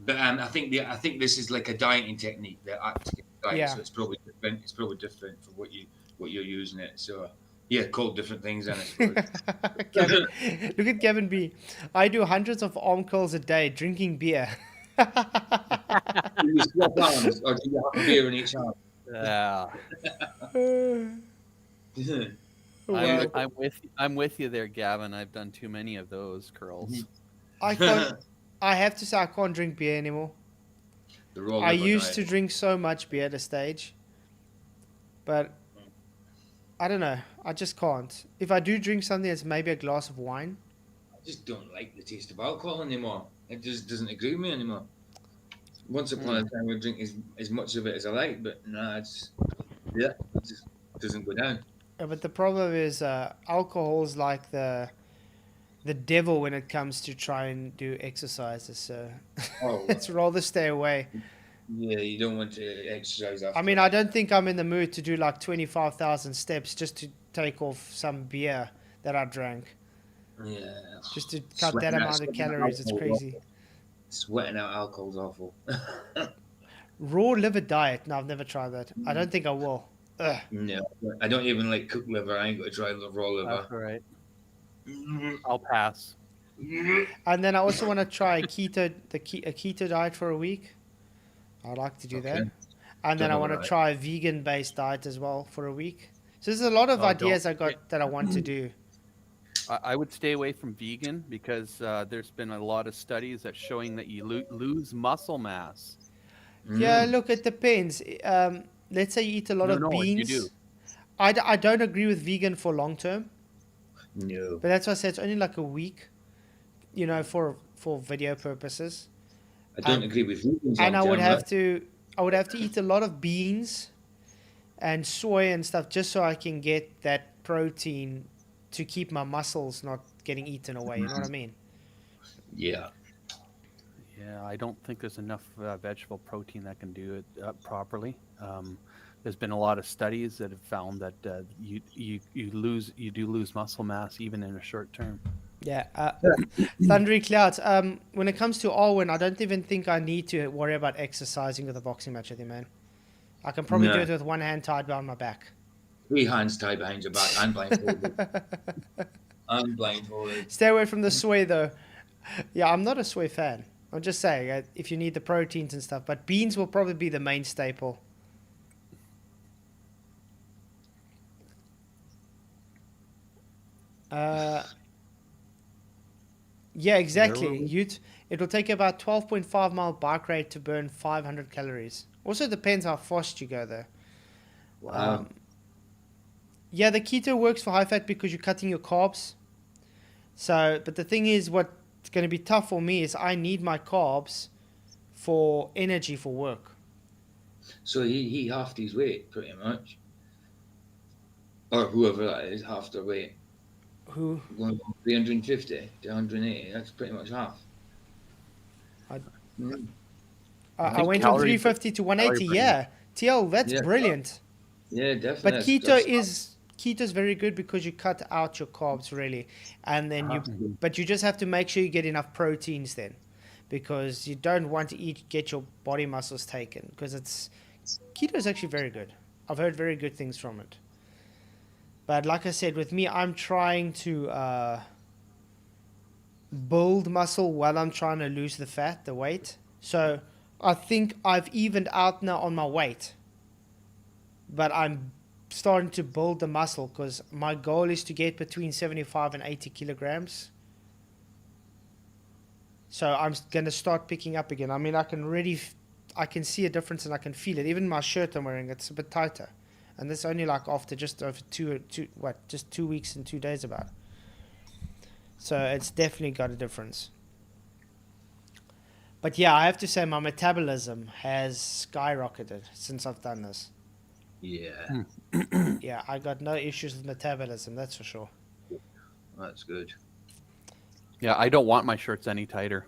But I think this is like a dieting technique, the Atkins diet. Yeah. So it's probably different. It's probably different for what you're using it. So yeah, called different things, then I suppose. Look at Kevin B. I do hundreds of arm curls a day, drinking beer. Do you swap arms, or do you have a beer in each arm? Yeah. I'm with you there, Gavin. I've done too many of those curls. I have to say I can't drink beer anymore. I used to drink so much beer at a stage, but I don't know. I just can't. If I do drink something, it's maybe a glass of wine. I just don't like the taste of alcohol anymore. It just doesn't agree with me anymore. Once upon a time, I would drink as much of it as I like, but no, it just doesn't go down. Yeah, but the problem is alcohol is like the devil when it comes to try and do exercises. So it's rather stay away. Yeah, you don't want to exercise after. I mean, I don't think I'm in the mood to do like 25,000 steps just to take off some beer that I drank. Yeah. Just to cut that amount of calories. It's crazy. Sweating out alcohol's awful. Raw liver diet. No, I've never tried that. I don't think I will. Ugh. No, I don't even like cooked liver. I ain't got to try raw liver. That's all right. I'll pass. And then I also want to try a keto diet for a week. I'd like to do that. And then I want to try a vegan-based diet as well for a week. So there's a lot of ideas I want to do. I would stay away from vegan because there's been a lot of studies that showing that you lose muscle mass. Yeah, look, it depends. Let's say you eat a lot of beans. You do. I don't agree with vegan for long term. No. But that's why I say it's only like a week, for video purposes. I don't agree with vegans. And I would have to eat a lot of beans and soy and stuff just so I can get that protein to keep my muscles not getting eaten away. You know what I mean? Yeah. Yeah, I don't think there's enough vegetable protein that can do it properly. There's been a lot of studies that have found that you do lose muscle mass even in a short term. Yeah. Thundery Clouds. When it comes to Alwyn, I don't even think I need to worry about exercising with a boxing match with you, man. I can probably do it with one hand tied behind my back. 3 hands tied behind your back and blindfolded. I'm blindfolded. Stay away from the soy, though. Yeah, I'm not a soy fan. I'm just saying, if you need the proteins and stuff. But beans will probably be the main staple. Yeah, exactly. It will take about 12.5 mile bike ride to burn 500 calories. Also depends how fast you go, though. Wow. Yeah, the keto works for high fat because you're cutting your carbs. So, but the thing is, what's going to be tough for me is I need my carbs for energy for work. So he halved his weight pretty much, or whoever that is, half their weight. Who? Going from 350 to 180. That's pretty much half. I went from 350 to 180. Yeah, TL, that's brilliant. Yeah, definitely. But keto is very good because you cut out your carbs really, and then but you just have to make sure you get enough proteins then, because you don't want to get your body muscles taken because it's Keto is actually very good. I've heard very good things from it. But like I said, with me, I'm trying to build muscle while I'm trying to lose the fat, the weight. So I think I've evened out now on my weight. But I'm starting to build the muscle because my goal is to get between 75 and 80 kilograms. So I'm going to start picking up again. I mean, I can see a difference and I can feel it. Even my shirt I'm wearing, it's a bit tighter. And this only like after just over just 2 weeks and 2 days about. So it's definitely got a difference. But yeah, I have to say my metabolism has skyrocketed since I've done this. Yeah. Yeah, I got no issues with metabolism, that's for sure. That's good. Yeah, I don't want my shirts any tighter.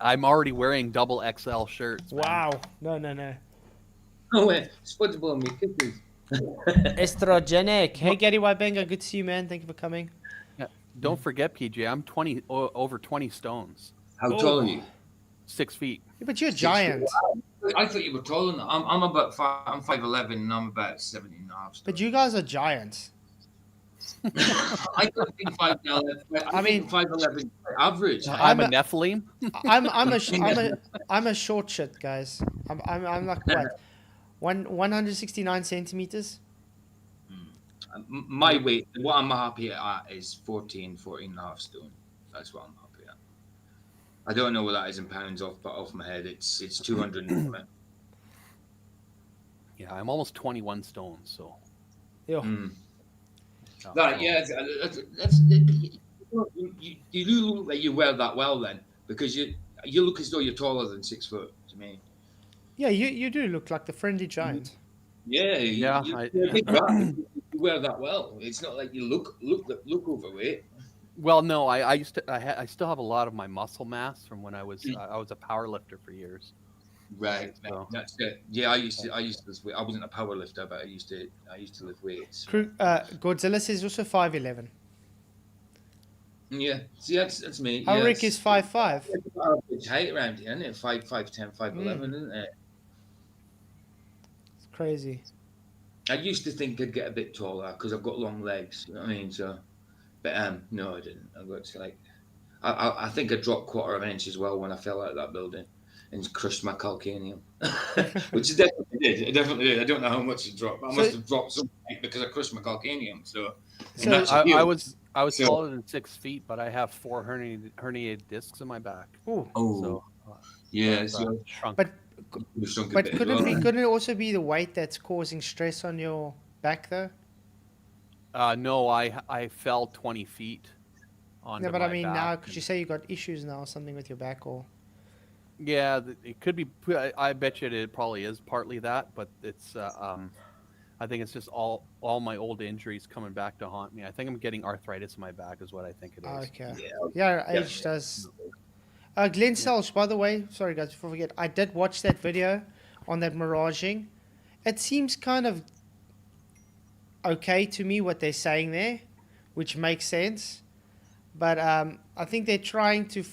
I'm already wearing double XL shirts. Wow. Man. No. Oh, wait. SpongeBob me cookies. Estrogenic. Hey, Gary Wybenga, good to see you, man. Thank you for coming. Yeah. Don't forget, PJ, I'm over 20 stones. How tall are you? 6 feet. Yeah, but you're a giant. Wow. I thought you were taller. I'm about 5'11" and I'm about 17 and a half. But you guys are giants. I don't think 5'11". I mean 5'11" average. I'm a Nephilim. I'm a short shit, guys. I'm like what? 169 centimeters. My weight, what I'm happy at is 14 and a half stone. That's what I'm happy at. I don't know what that is in pounds off my head. It's 200. Yeah, I'm almost 21 stones. So. Yeah. You do look like you wear that well then, because you look as though you're taller than 6 foot to me. Yeah, you do look like the friendly giant. Yeah, you wear that well. It's not like you look overweight. Well, no, I still have a lot of my muscle mass from when I was a power lifter for years. Right, so. That's it. Yeah, I used to lift weight. I wasn't a power lifter, but I used to lift weights. Godzilla says also 5'11". Yeah, see that's me. Rick is 5'5". It's height around here, isn't it? 5'10", 5'11", isn't it? It's crazy. I used to think I'd get a bit taller because I've got long legs. You know what I mean? So, but no, I didn't. I got like, I think I dropped 1/4 inch as well when I fell out of that building and crushed my calcaneum, which it definitely did. It definitely did. I don't know how much it dropped. I must have dropped something because I crushed my calcaneum. So I was taller than 6 feet, but I have 4 herniated discs in my back. Oh, so, yeah. Shrunk. But couldn't it also be the weight that's causing stress on your back though? No, I fell 20 feet. Yeah, but I mean now, because you say you got issues now or something with your back, or. Yeah, it could be. I bet you it probably is partly that, but it's. I think it's just all my old injuries coming back to haunt me. I think I'm getting arthritis in my back, is what I think it is. Okay. Yeah, age does. Glenn Selch, by the way, sorry guys, before I forget, I did watch that video on that miraging. It seems kind of okay to me what they're saying there, which makes sense. But I think they're trying to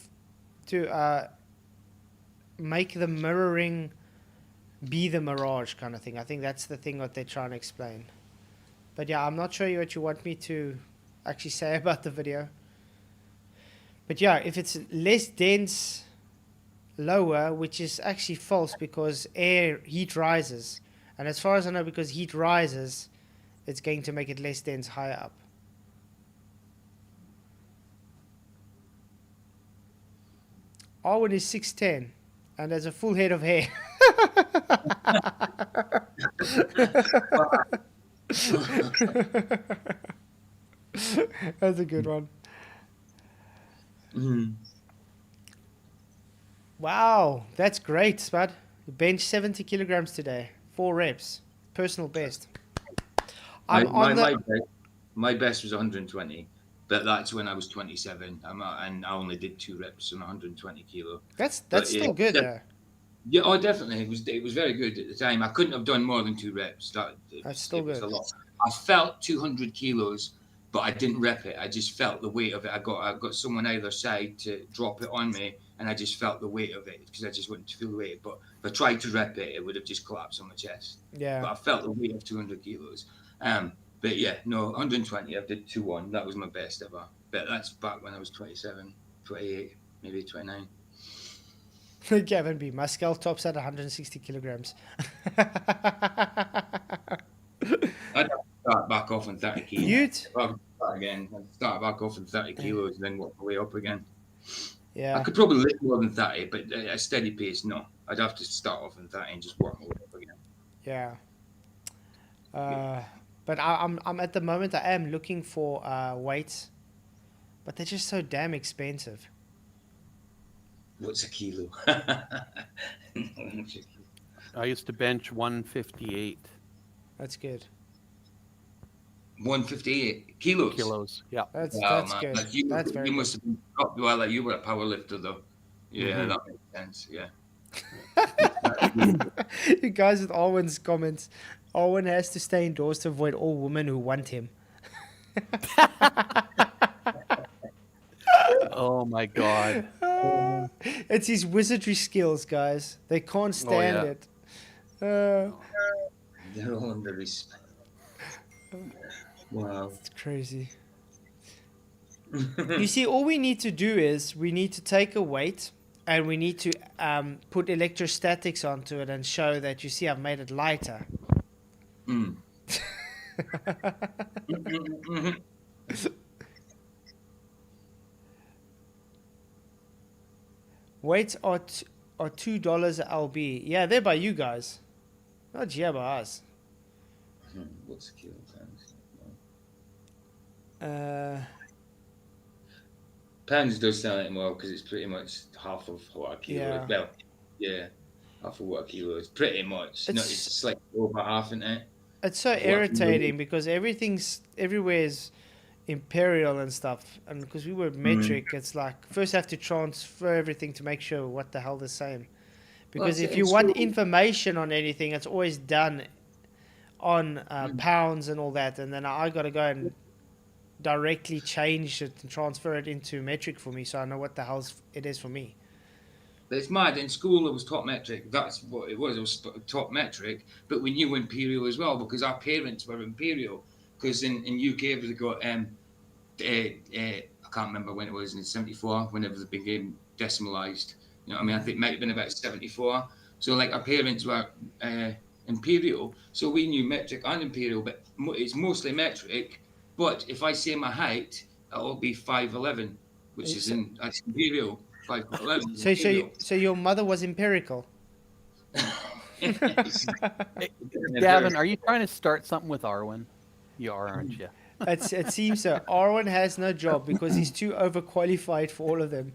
make the mirroring be the mirage kind of thing. I think that's the thing what they're trying to explain. But yeah, I'm not sure what you want me to actually say about the video. But yeah, if it's less dense, lower, which is actually false because heat rises. And as far as I know, because heat rises, it's going to make it less dense higher up. Arwen is 6'10" and has a full head of hair. That's a good one. Wow, that's great, Spud. You benched 70 kilograms today, 4 reps, personal best. My best was 120, but that's when I was 27, and I only did 2 reps on 120 kilo. That's still good, though. Yeah, oh, definitely. It was very good at the time. I couldn't have done more than 2 reps. That's still good. A lot. I felt 200 kilos but I didn't rep it. I just felt the weight of it. I got someone either side to drop it on me, and I just felt the weight of it because I just wanted to feel the weight. But if I tried to rep it, it would have just collapsed on my chest. Yeah. But I felt the weight of 200 kilos. But yeah, no, 120. I did 2-1. That was my best ever. But that's back when I was 27, 28, maybe 29. Gavin B. My scale tops at 160 kilograms. I'd have to start back off on 30 kilos. Ute? I'd start back off on 30 kilos and then work my way up again. Yeah. I could probably lift more than 30, but at a steady pace, no. I'd have to start off on 30 and just work my way up again. Yeah. But I'm at the moment I am looking for weights, but they're just so damn expensive. What's a kilo? I used to bench 158 That's good. 158 kilos. kilos. Yeah. That's Man. good. Like you, That's very you good. must have been well, like you were a power lifter though. Yeah, that makes sense. Yeah. You guys with Alwyn's comments. Alwyn has to stay indoors to avoid all women who want him. Oh my God. It's his wizardry skills, guys. They can't stand it. They're all under respect. Wow. It's crazy. You see, all we need to do is we need to take a weight and we need to put electrostatics onto it and show that, you see, I've made it lighter. Mm. Weights are $2 a lb. Yeah, they're by you guys, not here by us. What's a kilo pounds? Pounds does sound like more because it's pretty much half of what a kilo Yeah. is. Well, yeah, half of what a kilo is. Pretty much. It's- It's just like over half, isn't it? It's so What? irritating because everywhere's imperial and stuff, and because we were metric, it's like first have to transfer everything to make sure what the hell they're saying. Because if you want information on anything, it's always done on pounds and all that, and then I got to go and directly change it and transfer it into metric for me, so I know what the hell it is for me. But it's mad. In school, it was top metric. That's what it was. It was top metric. But we knew imperial as well because our parents were imperial. Because in UK, they got I can't remember when it was in '74. Whenever they became decimalized, you know what I mean. I think it might have been about '74. So like our parents were imperial, so we knew metric and imperial. But it's mostly metric. But if I say my height, it'll be 5'11", which is that's imperial. 5'11". So your mother was empirical. Gavin, are you trying to start something with Arwen? You are, aren't you? It seems so. Arwen has no job because he's too overqualified for all of them.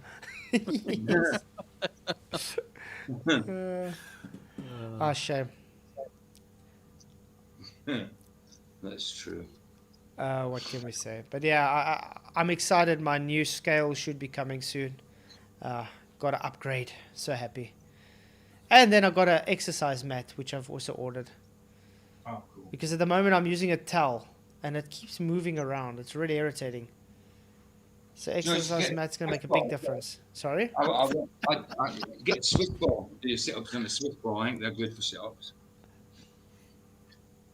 Shame. That's true. What can we say? But yeah, I'm excited. My new scale should be coming soon. Got to upgrade. So happy. And then I got an exercise mat, which I've also ordered. Oh, cool. Because at the moment I'm using a towel, and it keeps moving around. It's really irritating. So exercise mat's going to make a big difference. Sorry? I get Swiss ball. Do your sit-ups on the Swiss ball. I think they're good for sit-ups.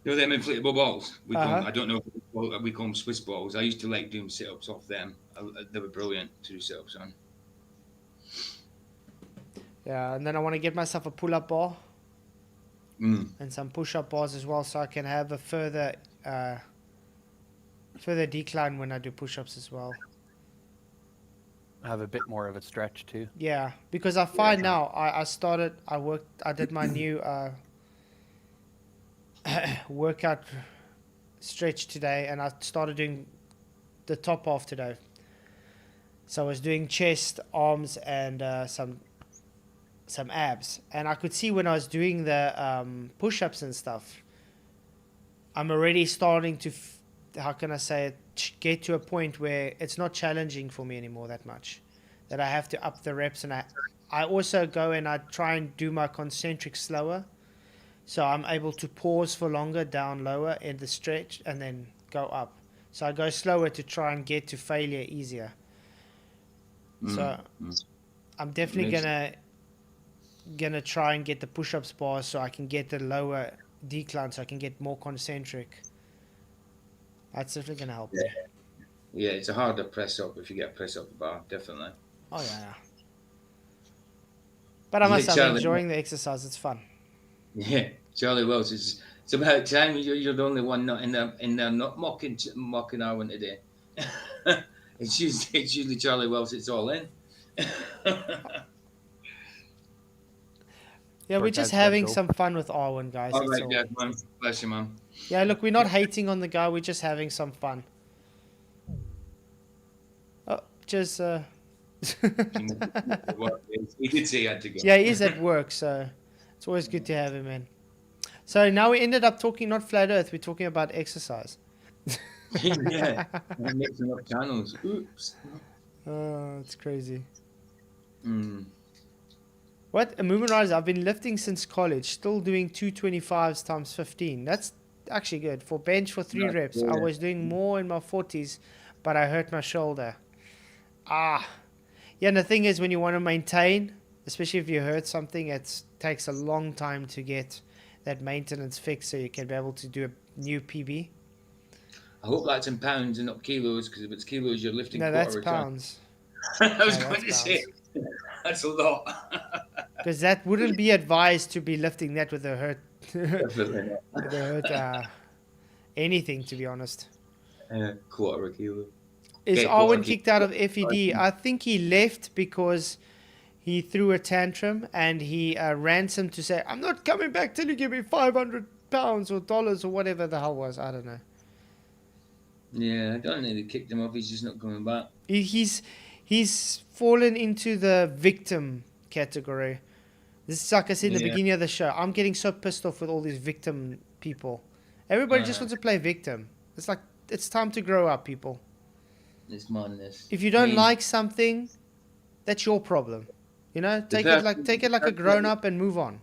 You know them inflatable balls? I don't know if we call them Swiss balls. I used to like doing sit-ups off them. They were brilliant to do sit-ups on. Yeah, and then I want to get myself a pull-up bar. And some push-up bars as well, so I can have a further decline when I do push-ups as well. Have a bit more of a stretch too. Yeah, because I find now I did my new workout stretch today, and I started doing the top half today. So I was doing chest, arms, and some abs, and I could see when I was doing the push-ups and stuff, I'm already starting to how can I say it, get to a point where it's not challenging for me anymore that much, that I have to up the reps. And I also go and I try and do my concentric slower, so I'm able to pause for longer down lower in the stretch and then go up. So I go slower to try and get to failure easier. So I'm definitely gonna try and get the push-ups bar so I can get the lower decline, so I can get more concentric. That's definitely gonna help me. Yeah, it's a harder press up if you get a press up bar, definitely. Oh yeah. But I must say, I'm enjoying the exercise. It's fun. Yeah, Charlie Wells. It's about time you're the only one not in there not mocking Arwen today. It's usually Charlie Wells. It's all in. Yeah, we're just having some fun with Arwen, guys. All right, yeah, man. Bless you, man. Yeah, look, we're not hating on the guy. We're just having some fun. Oh, just He did say he had to go. yeah, he is at work, so it's always good to have him in. So now we ended up talking not flat Earth. We're talking about exercise. Yeah, I'm mixing up channels. Oops. Oh, it's crazy. Mm. What? A movement rise. I've been lifting since college. Still doing 225s times 15. That's actually good. For bench for 3 reps. Yeah. I was doing more in my 40s, but I hurt my shoulder. Yeah, and the thing is, when you want to maintain, especially if you hurt something, it takes a long time to get that maintenance fixed so you can be able to do a new PB. I hope that's in pounds and not kilos, because if it's kilos, you're lifting No, that's pounds. I was going to say, that's a lot. Because that wouldn't be advised to be lifting that with a hurt, anything, to be honest. Quarter a kilo. Is Arwen kicked out of FED? I think he left because he threw a tantrum and he ransomed to say, I'm not coming back till you give me £500 or dollars or whatever the hell was. I don't know. Yeah, I don't know. They kicked him off. He's just not coming back. He's fallen into the victim category. This is like I said in the beginning of the show. I'm getting so pissed off with all these victim people. Everybody just wants to play victim. It's like, it's time to grow up, people. It's madness. If you don't like something, that's your problem. You know, take it like a grown up and move on.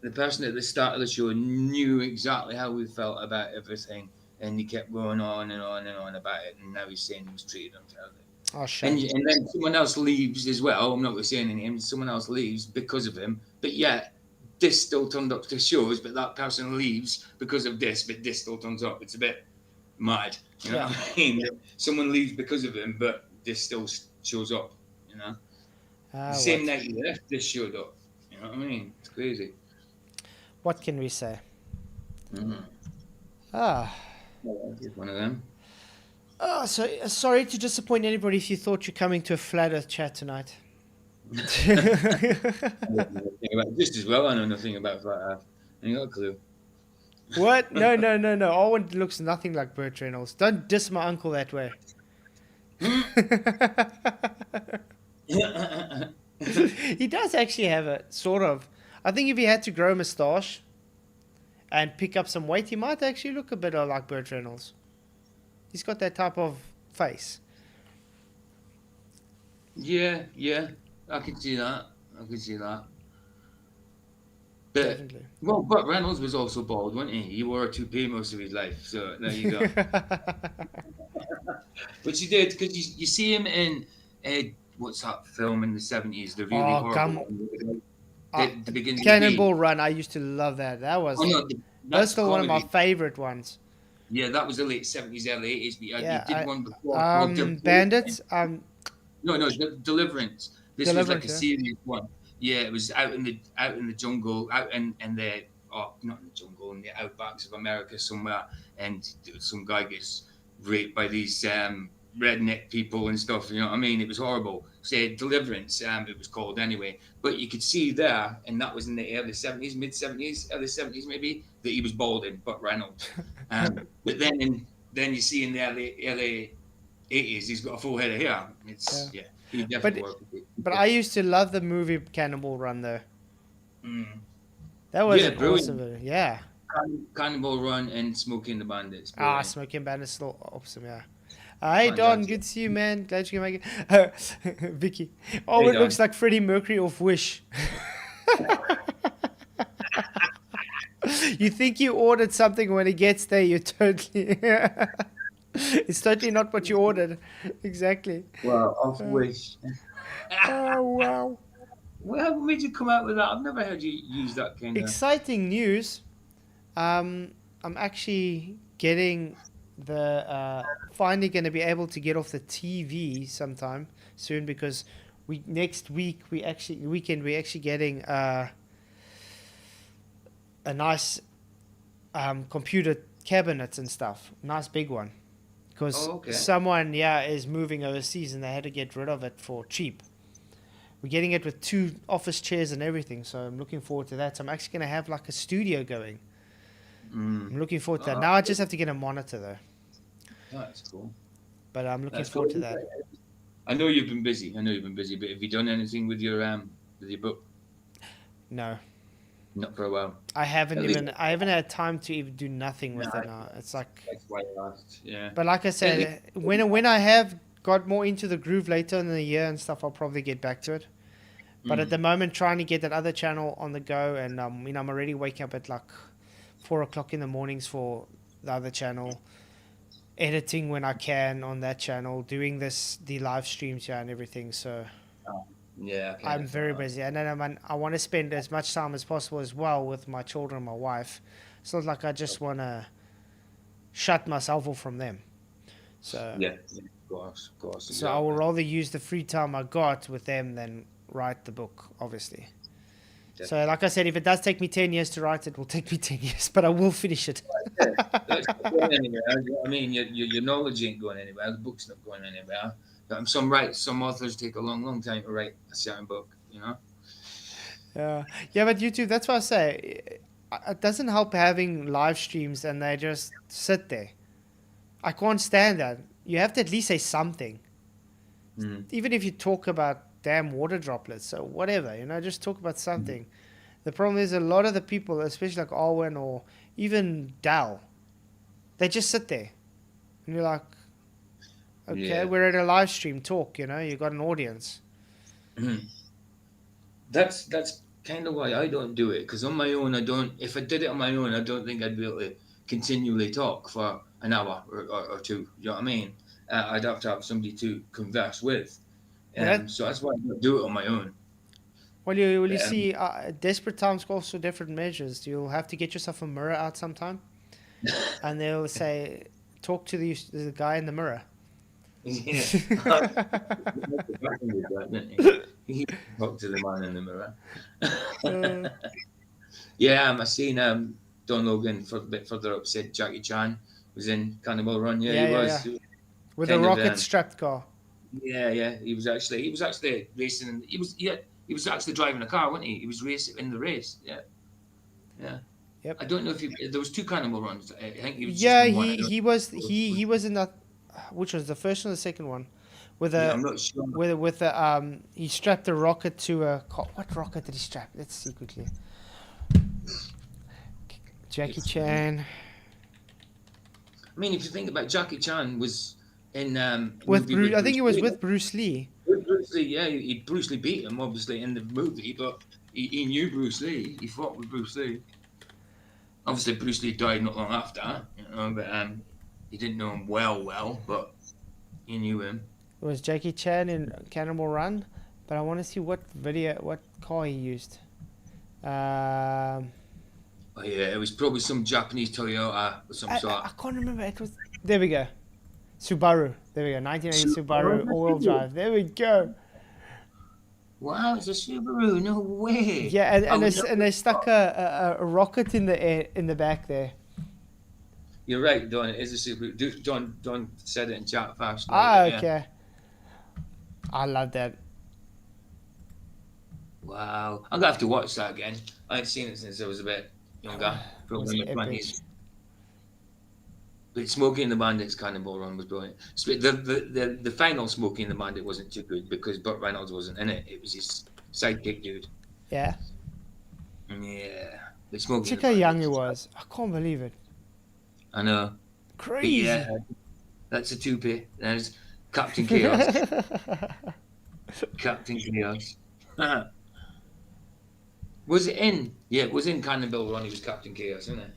The person at the start of the show knew exactly how we felt about everything, and he kept going on and on and on about it, and now he's saying he was treated unfairly. Oh, shame. And then someone else leaves as well. I'm not going to say any names. Someone else leaves because of him, but yeah, this still turned up to shows, but that person leaves because of this, but this still turns up. It's a bit mad, you know what I mean? Someone leaves because of him, but this still shows up, you know? The same night he left, this showed up, you know what I mean? It's crazy. What can we say? It's one of them. Oh, so sorry to disappoint anybody if you thought you're coming to a flat Earth chat tonight. Just as well, I know nothing about flat Earth. I ain't got a clue. What? No. Arwen looks nothing like Burt Reynolds. Don't diss my uncle that way. He does actually have a sort of. I think if he had to grow a moustache and pick up some weight, he might actually look a bit like Burt Reynolds. He's got that type of face. Yeah, I can see that. But, definitely. Well, Burt Reynolds was also bald, wasn't he? He wore a toupee most of his life, so there you go. Which he did, because you see him in, what's that film in the 70s? The really horrible one. The beginning Cannonball Run. I used to love that. That was that's still one of my favorite ones. Yeah, that was the late 70s, early 80s. But he did one before. Bandits? No, Deliverance. This was like a serious one. Yeah, it was out in the jungle, out in the not in the jungle, in the outbacks of America somewhere, and some guy gets raped by these redneck people and stuff. You know what I mean? It was horrible. Say Deliverance, it was called anyway. But you could see there, and that was in the early 70s, mid 70s, early 70s maybe, that he was balding, Burt Reynolds. But then you see in the early 80s, he's got a full head of hair. It's he definitely worked with it. But I used to love the movie Cannonball Run though. That was an awesome movie. Yeah. Cannonball Run and Smokey and the Bandits. Smokey and Bandits still awesome, yeah. Hey Don, good to see you, man. Glad you can make it. Vicky. Oh, it looks like Freddie Mercury off Wish. You think you ordered something, when it gets there, you're totally. It's totally not what you ordered. Exactly. Well, off wish. Oh, wow. What made you come out with that? I've never heard you use that kind of. Exciting news. I'm actually getting finally going to be able to get off the TV sometime soon because next week we're actually getting a nice computer cabinet and stuff, nice big one, because someone is moving overseas and they had to get rid of it for cheap. We're getting it with 2 office chairs and everything, so I'm looking forward to that. So I'm actually going to have like a studio going. I'm looking forward to that. Now I just have to get a monitor though. That's cool. But I'm looking forward to that. I know you've been busy. But have you done anything with your book? No. Not for a while. I haven't had time to even do nothing with it now. It's like. That's why I asked. Yeah. But like I said, when I have got more into the groove later in the year and stuff, I'll probably get back to it. But at the moment, trying to get that other channel on the go, and I'm already waking up at like 4 o'clock in the mornings for the other channel, editing when I can on that channel, doing the live streams here and everything. So I'm very busy, and then I want to spend as much time as possible as well with my children and my wife. It's not like I just want to shut myself off from them. So of course. So I will rather use the free time I got with them than write the book, obviously. Definitely. So like I said, if it does take me 10 years to write it will take me 10 years, but I will finish it. That's not going anywhere. I mean, your knowledge ain't going anywhere. The book's not going anywhere. Some authors take a long time to write a certain book, you know? Yeah, but YouTube, that's what I say. It doesn't help having live streams and they just sit there. I can't stand that. You have to at least say something. Even if you talk about damn water droplets or whatever, just talk about something. The problem is a lot of the people, especially like Alwyn or even Dal, they just sit there. And you're like, okay, we're at a live stream, talk, you got an audience. That's kind of why I don't do it, because on my own, if I did it on my own, I don't think I'd be able to continually talk for an hour or two, you know what I mean? I'd have to have somebody to converse with. So that's why I don't do it on my own. Well, you see, desperate times call for different measures. You'll have to get yourself a mirror out sometime, and they'll say, talk to the guy in the mirror. Yeah. He talked to the man in the mirror. I seen Don Logan for a bit further up said Jackie Chan was in Cannibal Run. He was. With a rocket strapped car. Yeah. He was actually racing. He was actually driving a car, wasn't he? He was racing in the race. Yeah. Yep. I don't know if there was 2 Cannibal Runs. I think he was. He was in that. Which was the first one or the second one? I'm not sure. He strapped a rocket to a car. What rocket did he strap? Let's see quickly. Jackie Chan. I mean, if you think about Jackie Chan was in with Bruce, I think it was with Bruce Lee. With Bruce Lee, Bruce Lee beat him obviously in the movie, but he knew Bruce Lee. He fought with Bruce Lee. Obviously, Bruce Lee died not long after, but he didn't know him well, but he knew him. It was Jackie Chan in Cannibal Run, but I want to see what car he used. It was probably some Japanese Toyota or some sort. I can't remember. There we go. Subaru. There we go. 1980 Subaru all-wheel drive. There we go. Wow, it's a Subaru. No way. Yeah, and they stuck a rocket in the back there. You're right, Don. It is a Subaru. Don said it in chat fast. Okay. Yeah. I love that. Wow. I'm gonna have to watch that again. I ain't seen it since I was a bit younger, probably in my 20s. But Smokey and the Bandit's Cannibal Run was brilliant. The final Smokey and the Bandit wasn't too good because Burt Reynolds wasn't in it. It was his sidekick dude. Yeah. Yeah. But Smokey. Check how young he was. I can't believe it. I know. Crazy. But yeah, that's a toupee. There's Captain Chaos. Captain Chaos. Was it in? Yeah, it was in Cannibal Run. He was Captain Chaos, wasn't it?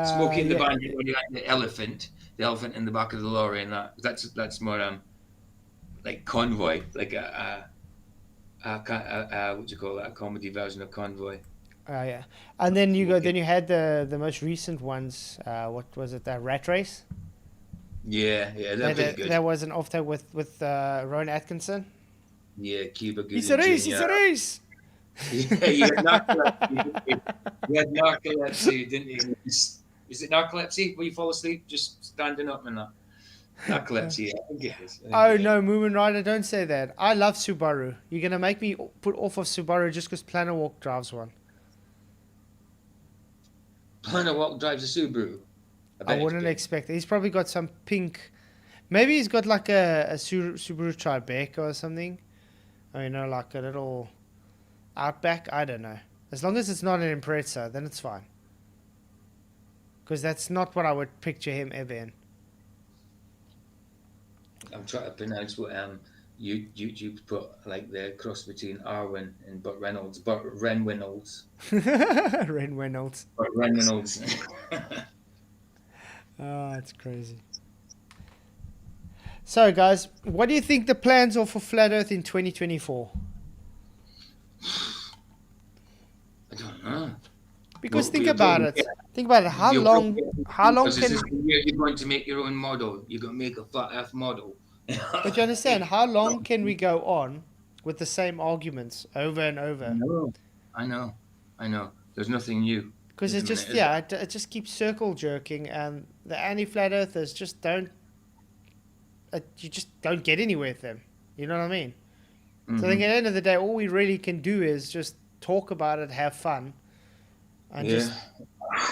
Smokey and the Bandit when he had the elephant. the elephant in the back of the lorry, and that's more like Convoy, like what do you call that? A comedy version of Convoy. Yeah, and then then you had the most recent ones. What was it? Rat Race. Yeah, they're pretty good. That was an off-take with Rowan Atkinson. Yeah, Cuba Gooding It's a race. Jr. It's a race. Yeah, you had narcolepsy. You had narcolepsy, didn't you? Is it narcolepsy where you fall asleep just standing up and that? Narcolepsy, I think it is. Oh no, Moomin Rider, don't say that. I love Subaru. You're gonna make me put off of Subaru just because Planet Walk drives one. Planet Walk drives a Subaru. I wouldn't expect it. He's probably got some pink. Maybe he's got like a Subaru Tribeca or something. Or, like a little Outback. I don't know. As long as it's not an Impreza, then it's fine. Because that's not what I would picture him ever in. I'm trying to pronounce what YouTube put, like the cross between Arwen and Burt Reynolds. Ren Reynolds. Ren Reynolds. Ren Reynolds. Oh, it's crazy. So, guys, what do you think the plans are for Flat Earth in 2024? I don't know. Because think about it. Think about it. How long can you're going to make your own model? You're going to make a Flat Earth model. But you understand, how long can we go on with the same arguments over and over? I know. There's nothing new. Because it just, it just keeps circle jerking, and the anti-flat earthers just don't, you just don't get anywhere with them. You know what I mean? Mm-hmm. So I think at the end of the day, all we really can do is just talk about it, have fun, and just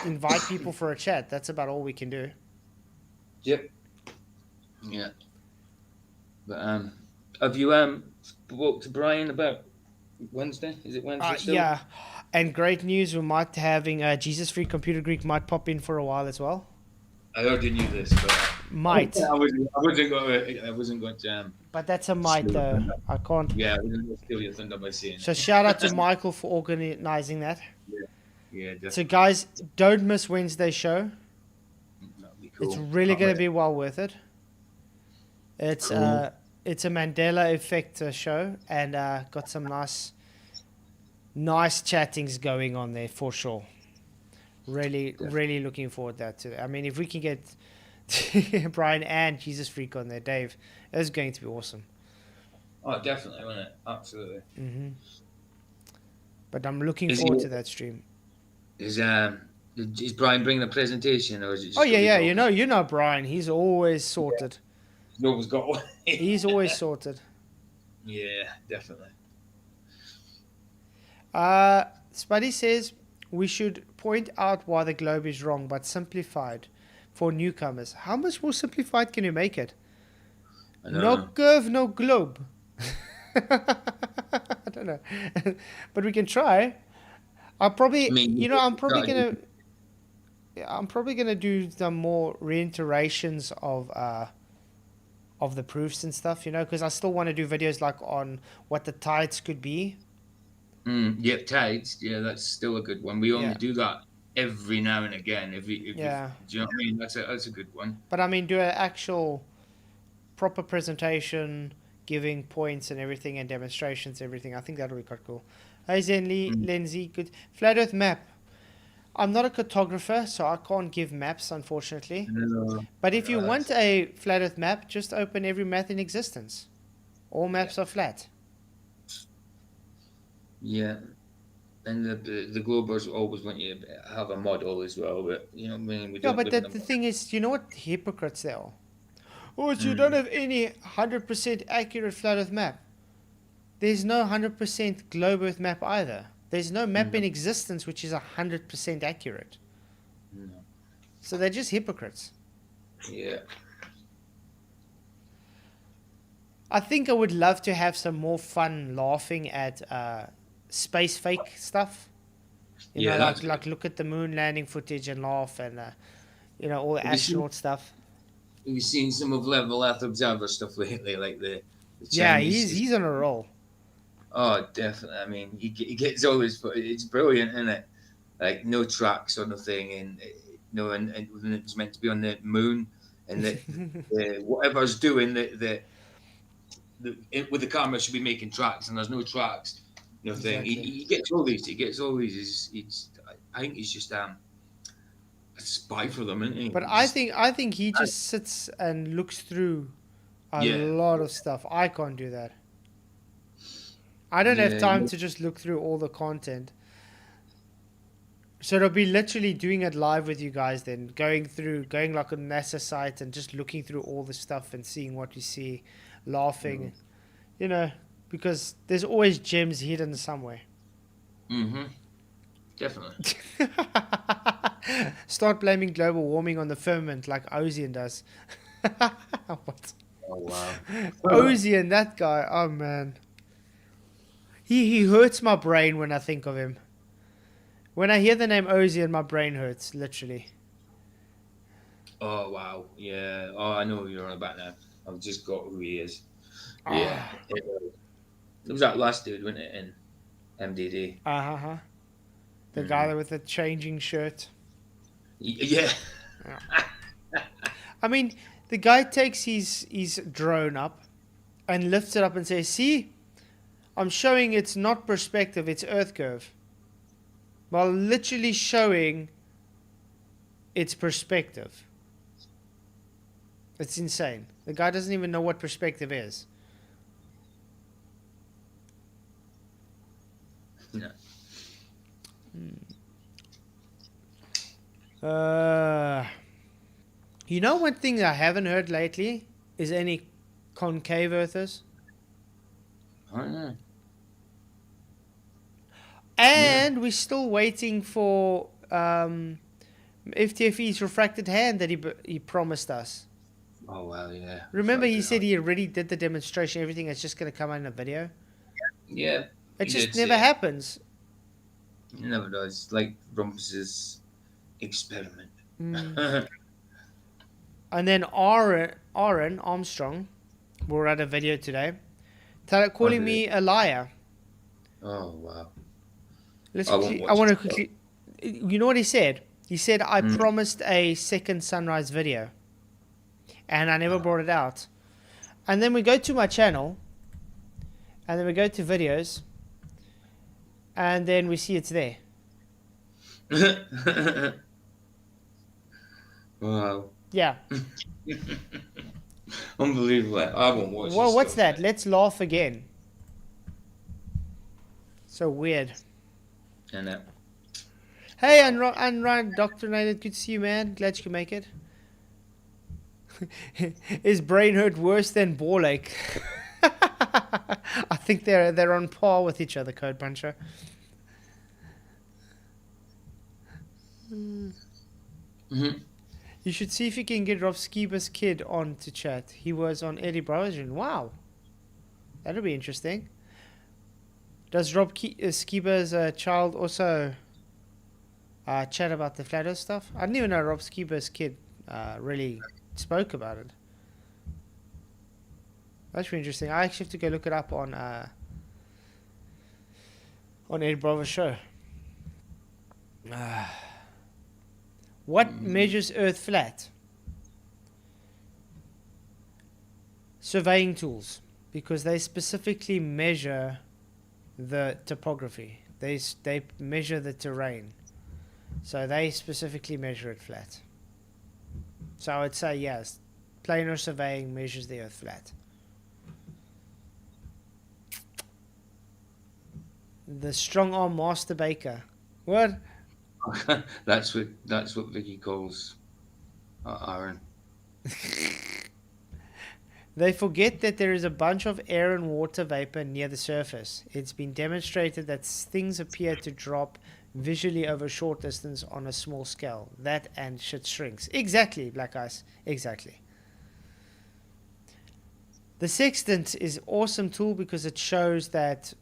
invite people for a chat. That's about all we can do. Yep. Yeah. But have you spoke to Brian about Wednesday? Is it Wednesday still? Yeah. And great news, we might having Jesus Free Computer Greek might pop in for a while as well. I already knew this, but might. I wasn't going to. But that's a might, though. I can't. Yeah, I wasn't going to steal your thunder by saying. So shout out to Michael for organizing that. Yeah. Definitely. So guys, don't miss Wednesday's show. That'd be cool. It's really going to be well worth it. It's cool. It's a Mandela effect show, and got some nice chattings going on there for sure. Really looking forward to that too. I mean, if we can get Brian and Jesus Freak on there, Dave, it's going to be awesome. Oh, definitely, won't it? Absolutely. Mm-hmm. But I'm looking forward to that stream. Is Brian bringing a presentation, or is it? Just You know Brian. He's always sorted. Yeah. He's always got one. He's always sorted. Yeah, definitely. Spuddy says we should point out why the globe is wrong, but simplified for newcomers. How much more simplified can you make it? No curve, no globe. I don't know, but we can try. I'm probably gonna do some more reiterations of the proofs and stuff, because I still want to do videos like on what the tides could be. Yep, tides. Yeah, that's still a good one. We only do that every now and again. Do you know what I mean? That's a good one. But I mean, do an actual proper presentation, giving points and everything, and demonstrations, everything. I think that'll be quite cool. Hey Zenly, Lindsay, good. Flat Earth map. I'm not a cartographer, so I can't give maps, unfortunately. No. But if you want a Flat Earth map, just open every map in existence. All maps are flat. Yeah, and the Globers always want you to have a model as well, but we don't. But the thing is, you know what hypocrites they are? Oh, so you don't have any 100% accurate Flat Earth map. There's no 100% Globe Earth map either. There's no map in existence which is 100% accurate. No. So they're just hypocrites. Yeah. I think I would love to have some more fun laughing at space fake stuff. Like look at the moon landing footage and laugh, and all the astronaut stuff. Have you seen some of Level Earth Observer stuff lately, like the Chinese? Yeah, he's on a roll. Oh, definitely. I mean, he gets all this footage. It's brilliant, isn't it? Like no tracks or nothing, and and it was meant to be on the moon, and that whatever's doing with the camera should be making tracks, and there's no tracks. You know, Exactly. He gets all these. He gets all these. I think he's just a spy for them, isn't he? But I think he just sits and looks through a Yeah. lot of stuff. I can't do that. I don't have time to just look through all the content. So it'll be literally doing it live with you guys then, going like a NASA site and just looking through all the stuff and seeing what you see, laughing, you know, because there's always gems hidden somewhere. Mm-hmm. Definitely. Start blaming global warming on the firmament like Ozian does. What? Oh wow. Ozian, that guy. Oh man. He hurts my brain when I think of him. When I hear the name Ozian, my brain hurts, literally. Oh wow. Yeah. Oh, I know who you're on about now. I've just got who he is. Oh. Yeah. It was that last dude, wasn't it, in MDD? Uh-huh. The guy with the changing shirt. Yeah. I mean, the guy takes his drone up and lifts it up and says, see, I'm showing it's not perspective, it's Earth curve. While literally showing its perspective. It's insane. The guy doesn't even know what perspective is. No. You know, one thing I haven't heard lately is any concave earthers. I don't know. And we're still waiting for FTFE's refracted hand that he promised us. Oh well, yeah. Remember, he said he already did the demonstration. Everything is just going to come out in a video. Yeah. It just never happens. It never does. Like Rumpus's experiment. And then Aaron Armstrong will write a video today, calling me a liar. Oh wow. I want to quickly. You know what he said? He said I promised a second sunrise video, and I never brought it out. And then we go to my channel, and then we go to videos, and then we see it's there. Wow. Yeah. Unbelievable. I won't watch. Well, what's that? Let's laugh again. So weird. And Hey, Ryan, Doctrinated, good to see you, man. Glad you can make it. Is brain hurt worse than ball ache? I think they're on par with each other, Code Puncher. You should see if you can get Rob Skiba's kid on to chat. He was on Eddie Browser. Wow. That'll be interesting. Does Rob Skiba's child also chat about the flat earth stuff? I didn't even know Rob Skiba's kid really spoke about it. That's really interesting. I actually have to go look it up on Eddie Bravo's show. What measures Earth flat? Surveying tools, because they specifically measure the topography. They measure the terrain, so they specifically measure it flat. So I would say yes, planar surveying measures the Earth flat. The strong arm master baker. What? that's what Vicky calls Aaron. They forget that there is a bunch of air and water vapor near the surface. It's been demonstrated that things appear to drop visually over a short distance on a small scale. That and shit shrinks. Exactly, Black Ice. Exactly. The sextant is an awesome tool because it shows that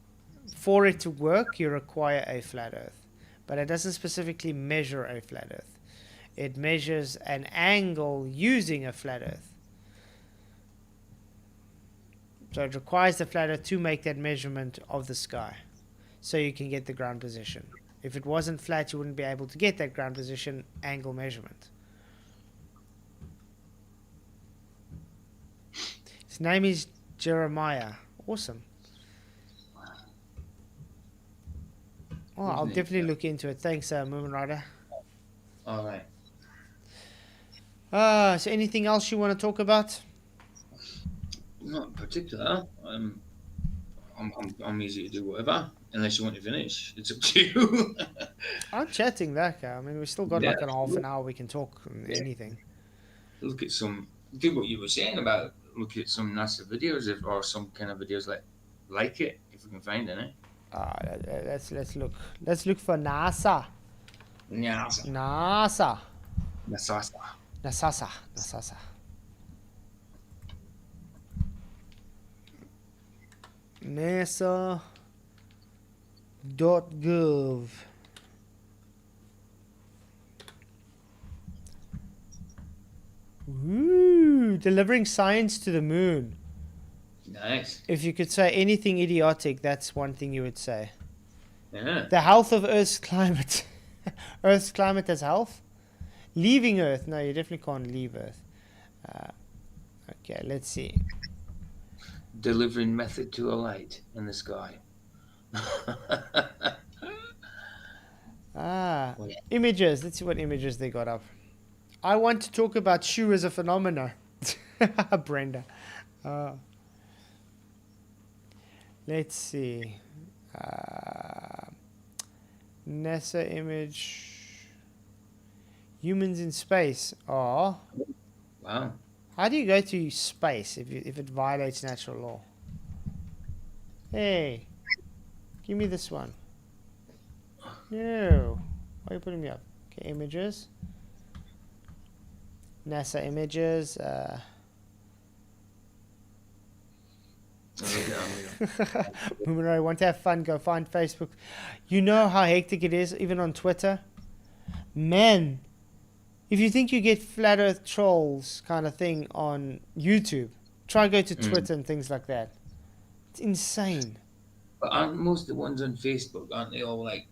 for it to work, you require a flat Earth. But it doesn't specifically measure a flat Earth. It measures an angle using a flat Earth. So it requires the flat Earth to make that measurement of the sky, so you can get the ground position. If it wasn't flat, you wouldn't be able to get that ground position angle measurement. His name is Jeremiah. Awesome. Oh, I'll definitely look into it. Thanks, Moomin Rider. All right. So anything else you want to talk about? Not in particular. I'm easy to do whatever, unless you want to finish. It's up to you. I'm chatting that guy. I mean, we've still got like a half an hour. We can talk anything. Look at do what you were saying about look at some NASA videos or some kind of videos like it if we can find any. Let's look. Let's look for NASA. NASA. NASA.gov. Woo! Delivering science to the moon. Nice. If you could say anything idiotic, that's one thing you would say. Yeah. The health of Earth's climate. Earth's climate has health? Leaving Earth. No, you definitely can't leave Earth. Okay, let's see. Delivering method to a light in the sky. Images. Let's see what images they got up. I want to talk about Shu as a phenomena. Brenda. Let's see. NASA image. Humans in space. Oh. Wow. How do you go to space if it violates natural law? Hey. Give me this one. No. Why are you putting me up? Okay, images. NASA images. When I want to have fun, go find Facebook. You know how hectic it is, even on Twitter? Man, if you think you get flat earth trolls kind of thing on YouTube, try go to Twitter and things like that. It's insane. But aren't most of the ones on Facebook, aren't they all like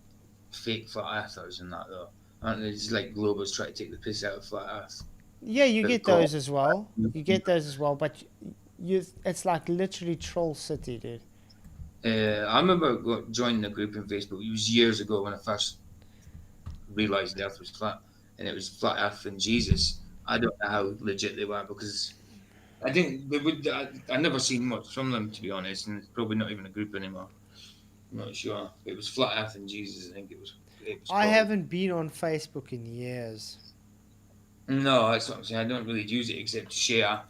fake flat earthers and that though? Aren't they just like globals try to take the piss out of flat earth? Yeah, you get those as well. You get those as well, but it's like literally troll city, dude. I remember joining the group on Facebook. It was years ago when I first realised the earth was flat, and it was flat earth and Jesus. I don't know how legit they were because I think they would. I never seen much from them, to be honest, and it's probably not even a group anymore. I'm not sure. It was flat earth and Jesus. I think it was I haven't been on Facebook in years. No, that's what I'm saying. I don't really use it except to share.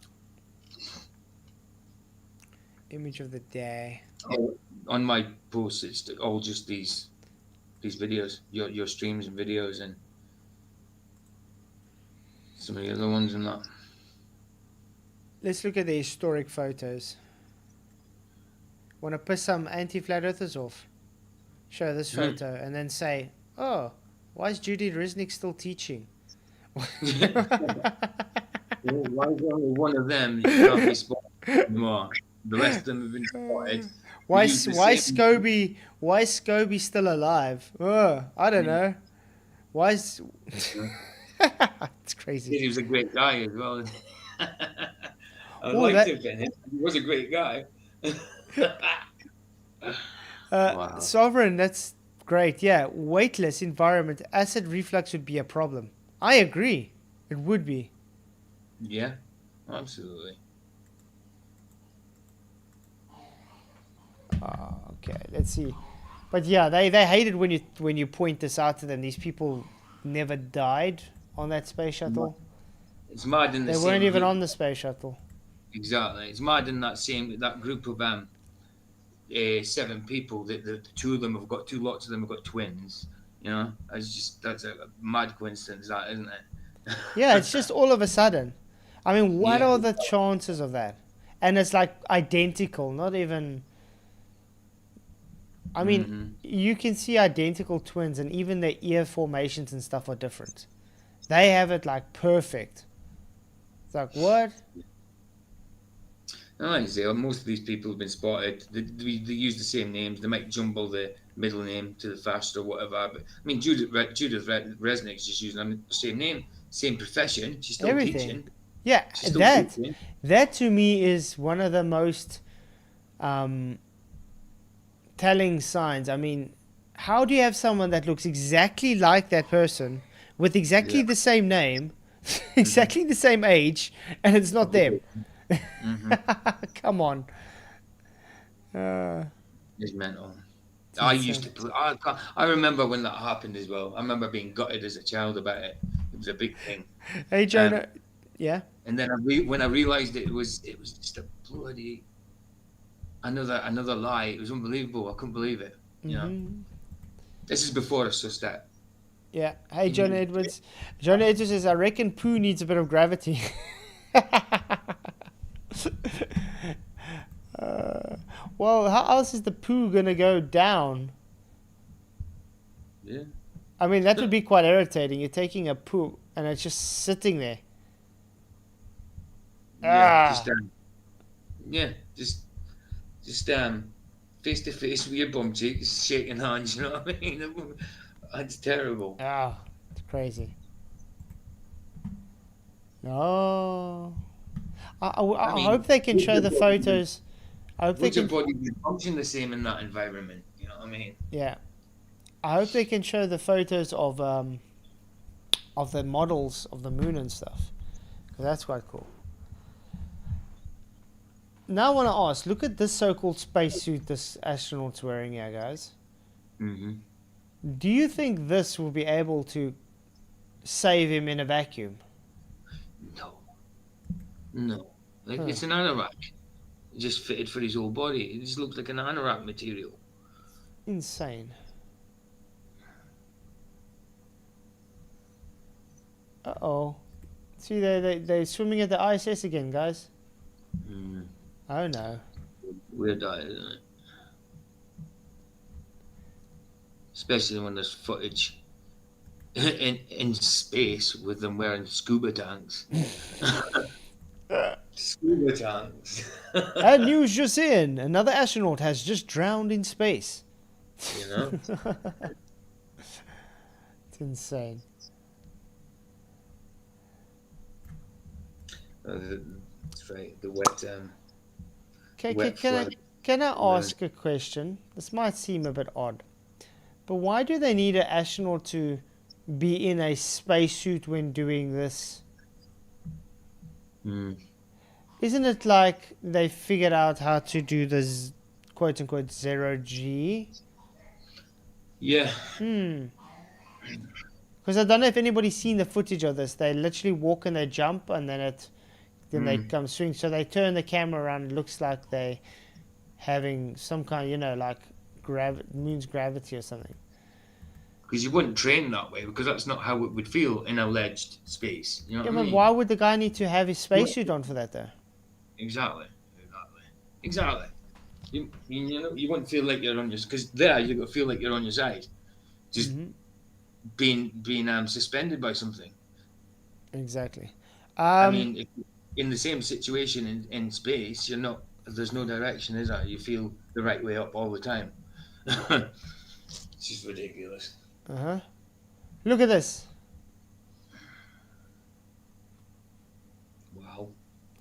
Image of the day. On my posts, it's all just these videos, your streams and videos, and some of the other ones and that. Let's look at the historic photos. Want to piss some anti-flat earthers off? Show this photo and then say, "Oh, why is Judy Resnick still teaching?" Why is only one of them that can't be spotted anymore? The rest of them have been spotted. Why Scobie still alive? Oh, I don't know. Why is it's crazy. He was a great guy as well. I liked him. He was a great guy. Wow. Sovereign, that's great. Yeah, weightless environment, acid reflux would be a problem. I agree. It would be. Yeah, absolutely. Okay, let's see. But yeah, they hated when you point this out to them. These people never died on that space shuttle. It's mad in the They same weren't even group. on the space shuttle. Exactly. It's mad in that group of 7 people. The two of them have got lots of them have got twins. You know, that's a mad coincidence, that isn't it? Yeah, it's just all of a sudden. I mean, what are the chances of that? And it's like identical, not even. I mean, you can see identical twins, and even their ear formations and stuff are different. They have it like perfect. It's like, what? Like I say, most of these people have been spotted. They use the same names. They might jumble the middle name to the first or whatever. But I mean, Judith Resnick's just using the same name, same profession. She's still teaching. Yeah, She's still cute, yeah. that to me is one of the most telling signs. I mean, how do you have someone that looks exactly like that person with exactly Yeah. the same name, exactly the same age, and it's not them? Mm-hmm. Come on. Uh, It's mental. it's I used to insane. play. I remember when that happened as well. I remember being gutted as a child about it. It was a big thing. Hey, Um, Jonah. Yeah. and then when I realised it was just a bloody another lie. It was unbelievable. I couldn't believe it. You know, Mm-hmm. this is before I sussed that. Yeah. Hey, Even Jonah Edwards. Jonah Edwards says, I reckon poo needs a bit of gravity. uh, well, how else is the poo going to go down? yeah, I mean, that would be quite irritating. You're taking a poo and it's just sitting there. yeah, Ah. yeah, just face to face with your bum cheeks, shaking hands. You know what I mean? That's terrible. Ah. It's crazy. No. I I mean, hope they can show the photos. I hope they would your can. body function the same in that environment? You know what I mean? Yeah. I hope they can show the photos of the models of the moon and stuff. 'Cause that's quite cool. Now I want to ask, look at this so-called spacesuit this astronaut's wearing here, guys. Mm-hmm. Do you think this will be able to save him in a vacuum? No, no. Like, Huh. it's an anorak. It just fitted for his whole body. It just looks like an anorak material. Insane. Uh-oh. See, they're swimming at the ISS again, guys. Mm. Oh, no. Weird eye, isn't it? Especially when there's footage in space with them wearing scuba tanks. Scuba tanks. And news just in. Another astronaut has just drowned in space. You know? It's insane. That's right. The wet, wet flood. Can I ask a question? This might seem a bit odd, but why do they need an astronaut to be in a spacesuit when doing this? Mm. Isn't it like they figured out how to do this quote unquote zero G? Yeah. Because I don't know if anybody's seen the footage of this. They literally walk and they jump and then they come swing. So they turn the camera around. It looks like they having some kind, like moon's gravity or something. Because you wouldn't train that way, because that's not how it would feel in alleged space. You know Yeah, what I but mean? why would the guy need to have his spacesuit on for that though? Exactly. You wouldn't feel like you're on your, because there you got to feel like you're on your side, just being suspended by something. Exactly. I mean, in the same situation in space, you're not. There's no direction, is there? You feel the right way up all the time. It's just ridiculous. Look at this.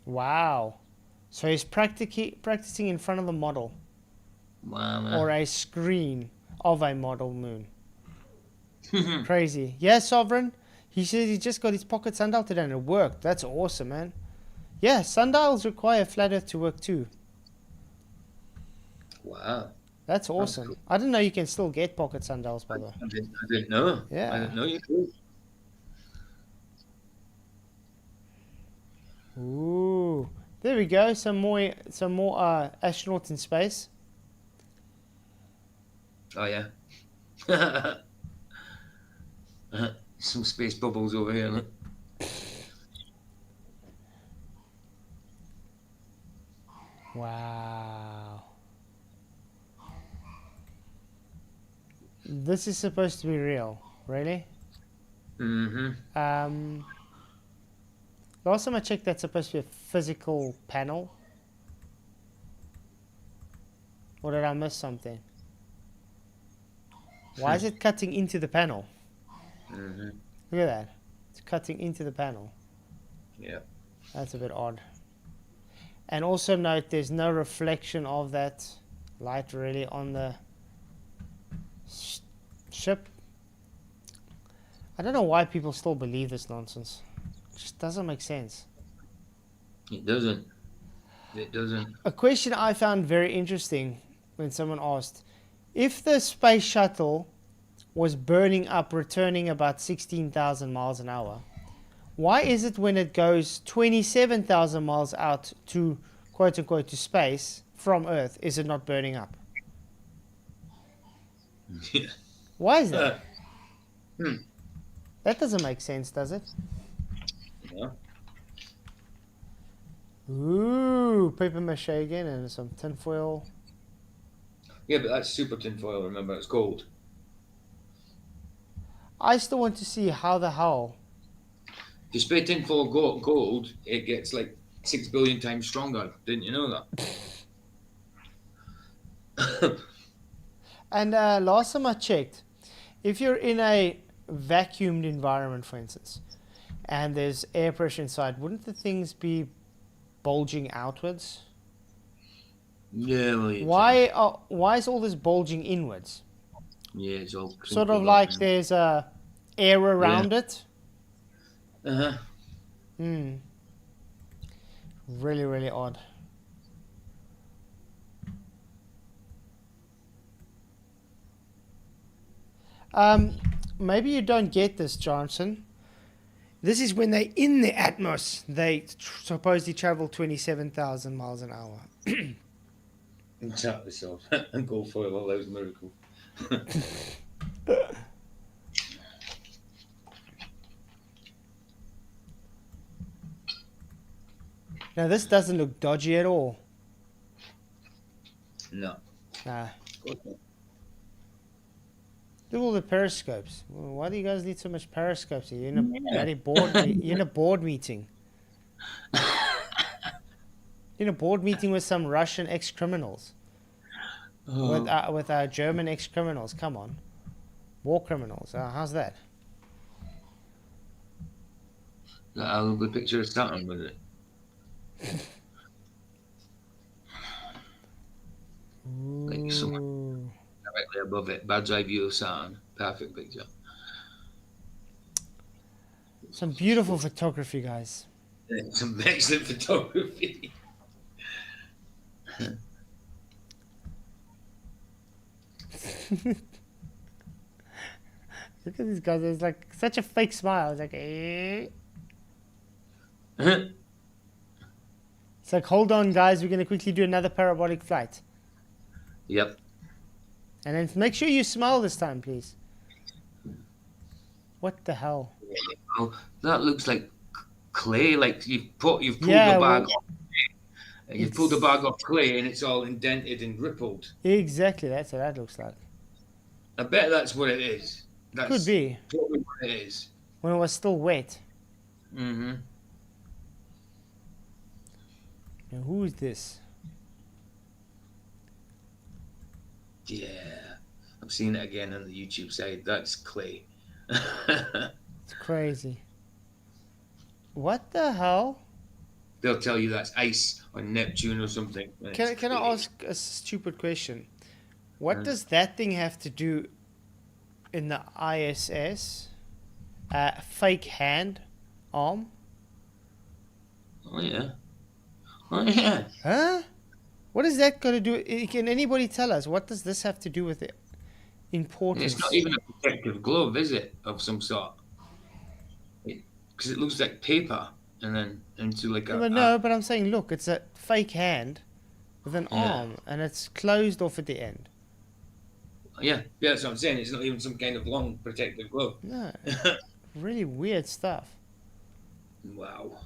Wow. So he's practicing in front of the model. Wow. Or a screen of a model moon. Crazy. Yeah, Sovereign. He says he just got his pocket sundial today and it worked. That's awesome, man. Yeah, sundials require flat earth to work too. Wow. That's awesome. Cool. I didn't know you can still get pocket sundials, by the way. I didn't know. Yeah. I didn't know you could. Ooh. There we go. Some more astronauts in space. Oh yeah. Some space bubbles over here. Look. Wow. This is supposed to be real, really? Mm-hmm. Last time I checked, that's supposed to be a physical panel. Or did I miss something? Why is it cutting into the panel? Mm-hmm. Look at that. It's cutting into the panel. Yeah. That's a bit odd. And also note there's no reflection of that light really on the ship. I don't know why people still believe this nonsense. It just doesn't make sense. It doesn't. It doesn't. A question I found very interesting when someone asked, if the space shuttle was burning up, returning about 16,000 miles an hour, why is it when it goes 27,000 miles out to, quote unquote, to space from Earth, is it not burning up? Yeah. Why is that? That doesn't make sense, does it? Yeah. Ooh, paper mache again and some tinfoil. Yeah, but that's super tinfoil, remember, it's gold. I still want to see how the hell. If you spray tinfoil gold, it gets like 6 billion times stronger. Didn't you know that? And last time I checked, if you're in a vacuumed environment, for instance, and there's air pressure inside, wouldn't the things be bulging outwards? Yeah, well, Why is all this bulging inwards? yeah, it's all Sort of like there's air around it. Uh-huh. Really, really odd. Maybe you don't get this, Johnson. This is when they're in the atmos. They supposedly travel 27,000 miles an hour. Exactly so. And gold foil allows miracle. Now, this doesn't look dodgy at all. No. Nah. Look at all the periscopes. Well, why do you guys need so much periscopes? You're in a bloody board. You're in a board meeting. You're in a board meeting with some Russian ex-criminals. With our German ex-criminals. Come on, war criminals. How's that? I'll good picture of Saturn with it. Like someone directly above it, bird's eye view of Saturn. Perfect picture. Some beautiful photography, guys. Some excellent photography. Look at these guys. It's like such a fake smile. It's like, It's like, hold on, guys. We're going to quickly do another parabolic flight. Yep. And then make sure you smile this time, please. What the hell? Oh, that looks like clay. Like you've pulled the bag off. You've pulled the bag off clay, and it's all indented and rippled. Exactly. That's what that looks like. I bet that's what it is. That's Could be. Probably what it is. When it was still wet. Mm-hmm. Now, who is this? Yeah, I'm seeing it again on the YouTube side. That's clay. It's crazy. What the hell? They'll tell you that's ice on Neptune or something. Can I ask a stupid question? What does that thing have to do in the ISS? Fake hand arm? Oh yeah. Oh yeah. Huh? What is that got to do? Can anybody tell us? What does this have to do with it? Importance? It's not even a protective glove, is it? Of some sort. Because it looks like paper, and then into like a. No, but I'm saying, look, it's a fake hand with an arm, and it's closed off at the end. Yeah, that's what I'm saying. It's not even some kind of long protective glove. No, really weird stuff. Wow.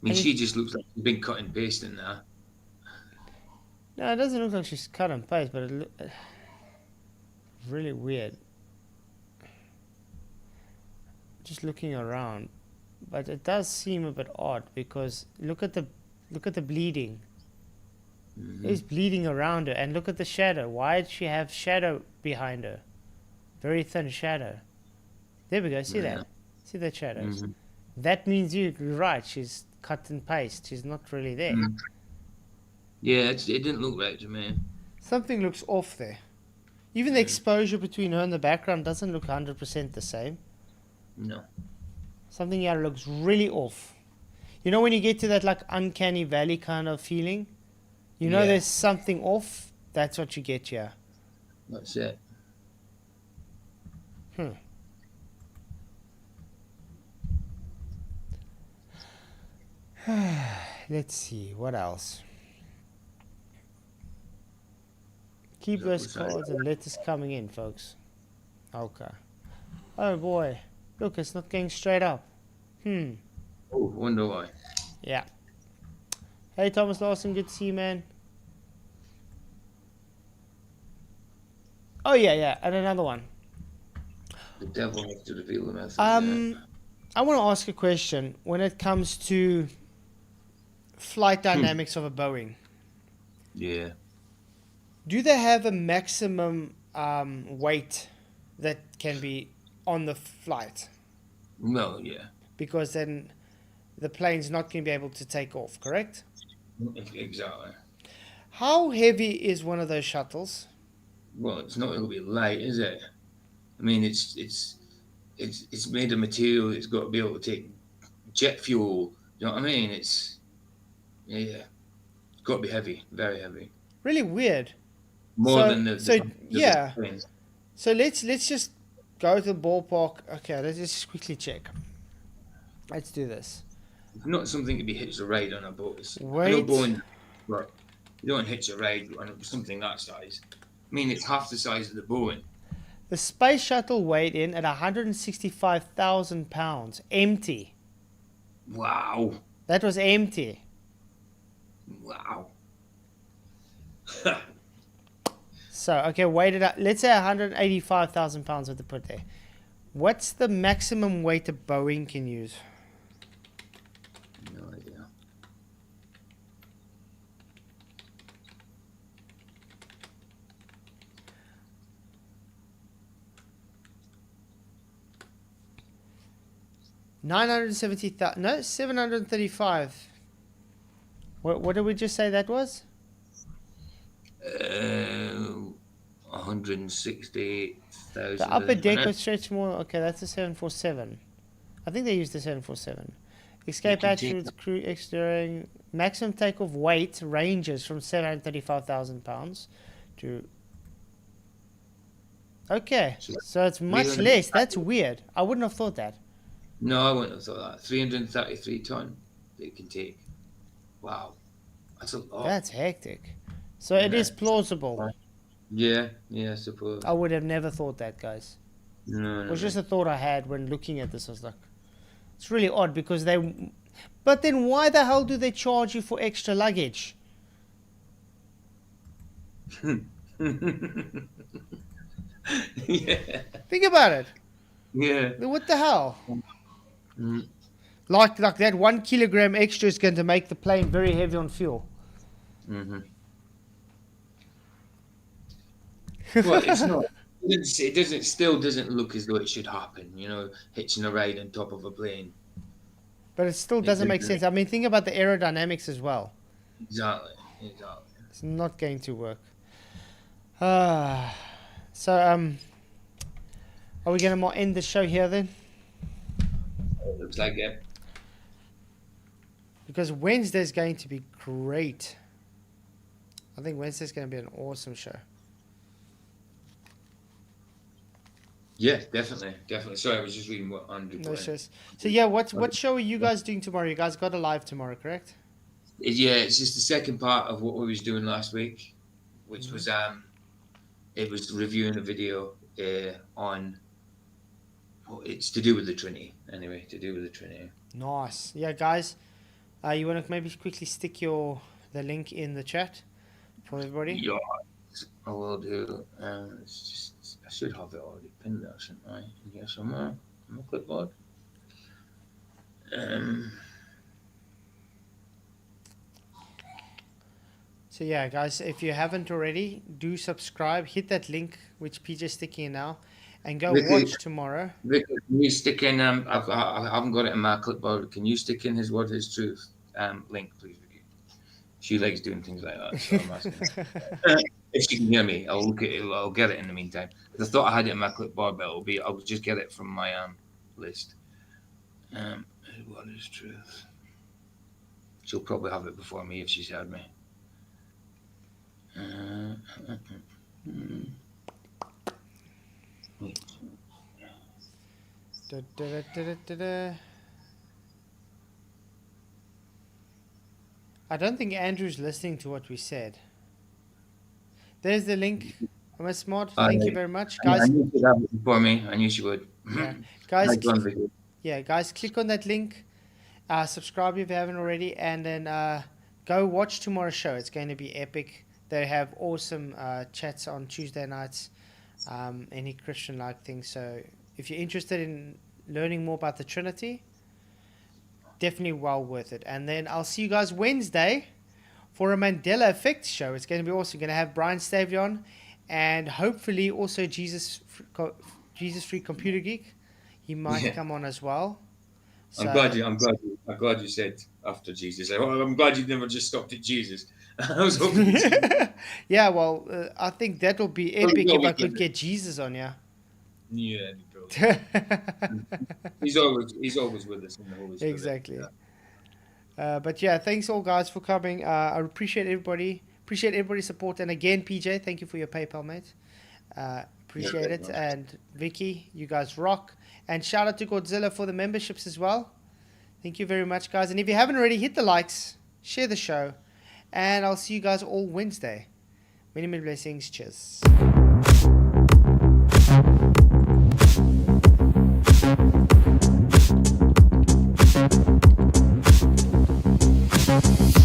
I mean, she just looks like she's been cut and pasted in there. No, it doesn't look like she's cut and paste, but it really weird. Just looking around, but it does seem a bit odd because look at the bleeding. Mm-hmm. There's bleeding around her, and look at the shadow. Why did she have shadow behind her? Very thin shadow. There we go. See that? See the shadows? Mhm. That means you're right. She's cut and paste. She's not really there. Yeah, it didn't look right to me. Something looks off there. Even the exposure between her and the background doesn't look 100% the same. No. Something here looks really off. You know when you get to that like uncanny valley kind of feeling? You know Yeah. there's something off? That's what you get here. That's it. Let's see, what else? Keep That those was nice. cards and letters coming in, folks. Okay. Oh boy. Look, it's not going straight up. Oh, wonder why. Yeah. Hey, Thomas Lawson, good to see you, man. Oh, yeah. And another one. The devil has to reveal the method. I want to ask a question when it comes to flight dynamics of a Boeing. Yeah. Do they have a maximum weight that can be on the flight? Well, yeah. Because then the plane's not going to be able to take off, correct? Exactly. How heavy is one of those shuttles? Well, it's not going to be light, is it? I mean, it's made of material. It's got to be able to take jet fuel. You know what I mean? It's It's got to be heavy, very heavy. Really weird. More than the yeah. planes. So let's just go to the ballpark. Okay, let's just quickly check. Let's do this. Not something to be hitched a ride on a boat. I know Wait. Boeing, but you don't hitch a ride on something that size. I mean, it's half the size of the Boeing. The space shuttle weighed in at 165,000 pounds, empty. Wow. That was empty. Wow. So, okay, weighted up. Let's say 185,000 pounds what to put there. What's the maximum weight a Boeing can use? No idea. No, 735. What did we just say that was? 168,000. The upper deck was stretched more. Okay, that's a 747. I think they used the 747. Escape attitudes, crew exterior, maximum takeoff weight ranges from 735,000 pounds to. Okay, so it's much less. That's weird. I wouldn't have thought that. No, I wouldn't have thought that. 333 ton it can take. Wow. That's a lot. That's hectic. So it is plausible. Yeah, I suppose. I would have never thought that, guys. No. It was just a thought I had when looking at this. I was like, it's really odd because they. But then why the hell do they charge you for extra luggage? Yeah. Think about it. Yeah. What the hell? Mm. Like that 1 kilogram extra is going to make the plane very heavy on fuel. Mm-hmm. Well, it's not. It still doesn't look as though it should happen. You know, hitching a ride on top of a plane. But it still doesn't make sense. I mean, think about the aerodynamics as well. Exactly. It's not going to work. Are we going to end the show here then? It looks like it. Because Wednesday's going to be great. I think Wednesday's going to be an awesome show. Yeah, definitely. Sorry, I was just reading what Andrew put in. stress. So yeah, what show are you guys doing tomorrow? You guys got a live tomorrow, correct? Yeah, it's just the second part of what we was doing last week, which was it was reviewing a video on. Well, it's to do with the Trinity. Anyway, to do with the Trinity. Nice. Yeah, guys, you want to maybe quickly stick the link in the chat for everybody? Yeah, I will do. It's just I should have it already pinned there, shouldn't I? In here somewhere on my clipboard. So yeah, guys, if you haven't already, do subscribe. Hit that link which PJ's sticking in now, and go Vicky, watch tomorrow. Vicky, can you stick in? I haven't got it in my clipboard. Can you stick in his word, his truth link, please, Vicky? She likes doing things like that, so I'm asking. If she can hear me, I'll look at it. I'll get it in the meantime. I thought I had it in my clipboard, but I'll just get it from my list. What is truth? She'll probably have it before me if she's heard me. Da, da, da, da, da. I don't think Andrew's listening to what we said. There's the link. Miss Mod, thank you very much, guys. I knew she'd have it before me. I knew she would. Yeah, guys. Nice one, Vicky. Yeah, guys, click on that link. Subscribe if you haven't already, and then go watch tomorrow's show. It's going to be epic. They have awesome chats on Tuesday nights, any Christian-like thing. So if you're interested in learning more about the Trinity, definitely well worth it. And then I'll see you guys Wednesday for a Mandela Effect show. It's going to be awesome. We're going to have Brian Stavely on, and hopefully also Jesus Free Computer Geek. He might come on as well. So, I'm glad you said after Jesus. I'm glad you never just stopped at Jesus. I was hoping. Yeah, well, I think that will be epic if I could get Jesus on. Yeah. Yeah, he's always with us in the Holy Spirit. Exactly. Yeah. But yeah, thanks all guys for coming. I appreciate everybody. Appreciate everybody's support. And again, PJ, thank you for your PayPal, mate. Appreciate it. And Vicky, you guys rock. And shout out to Godzilla for the memberships as well. Thank you very much, guys. And if you haven't already, hit the likes, share the show, and I'll see you guys all Wednesday. Many, many blessings. Cheers.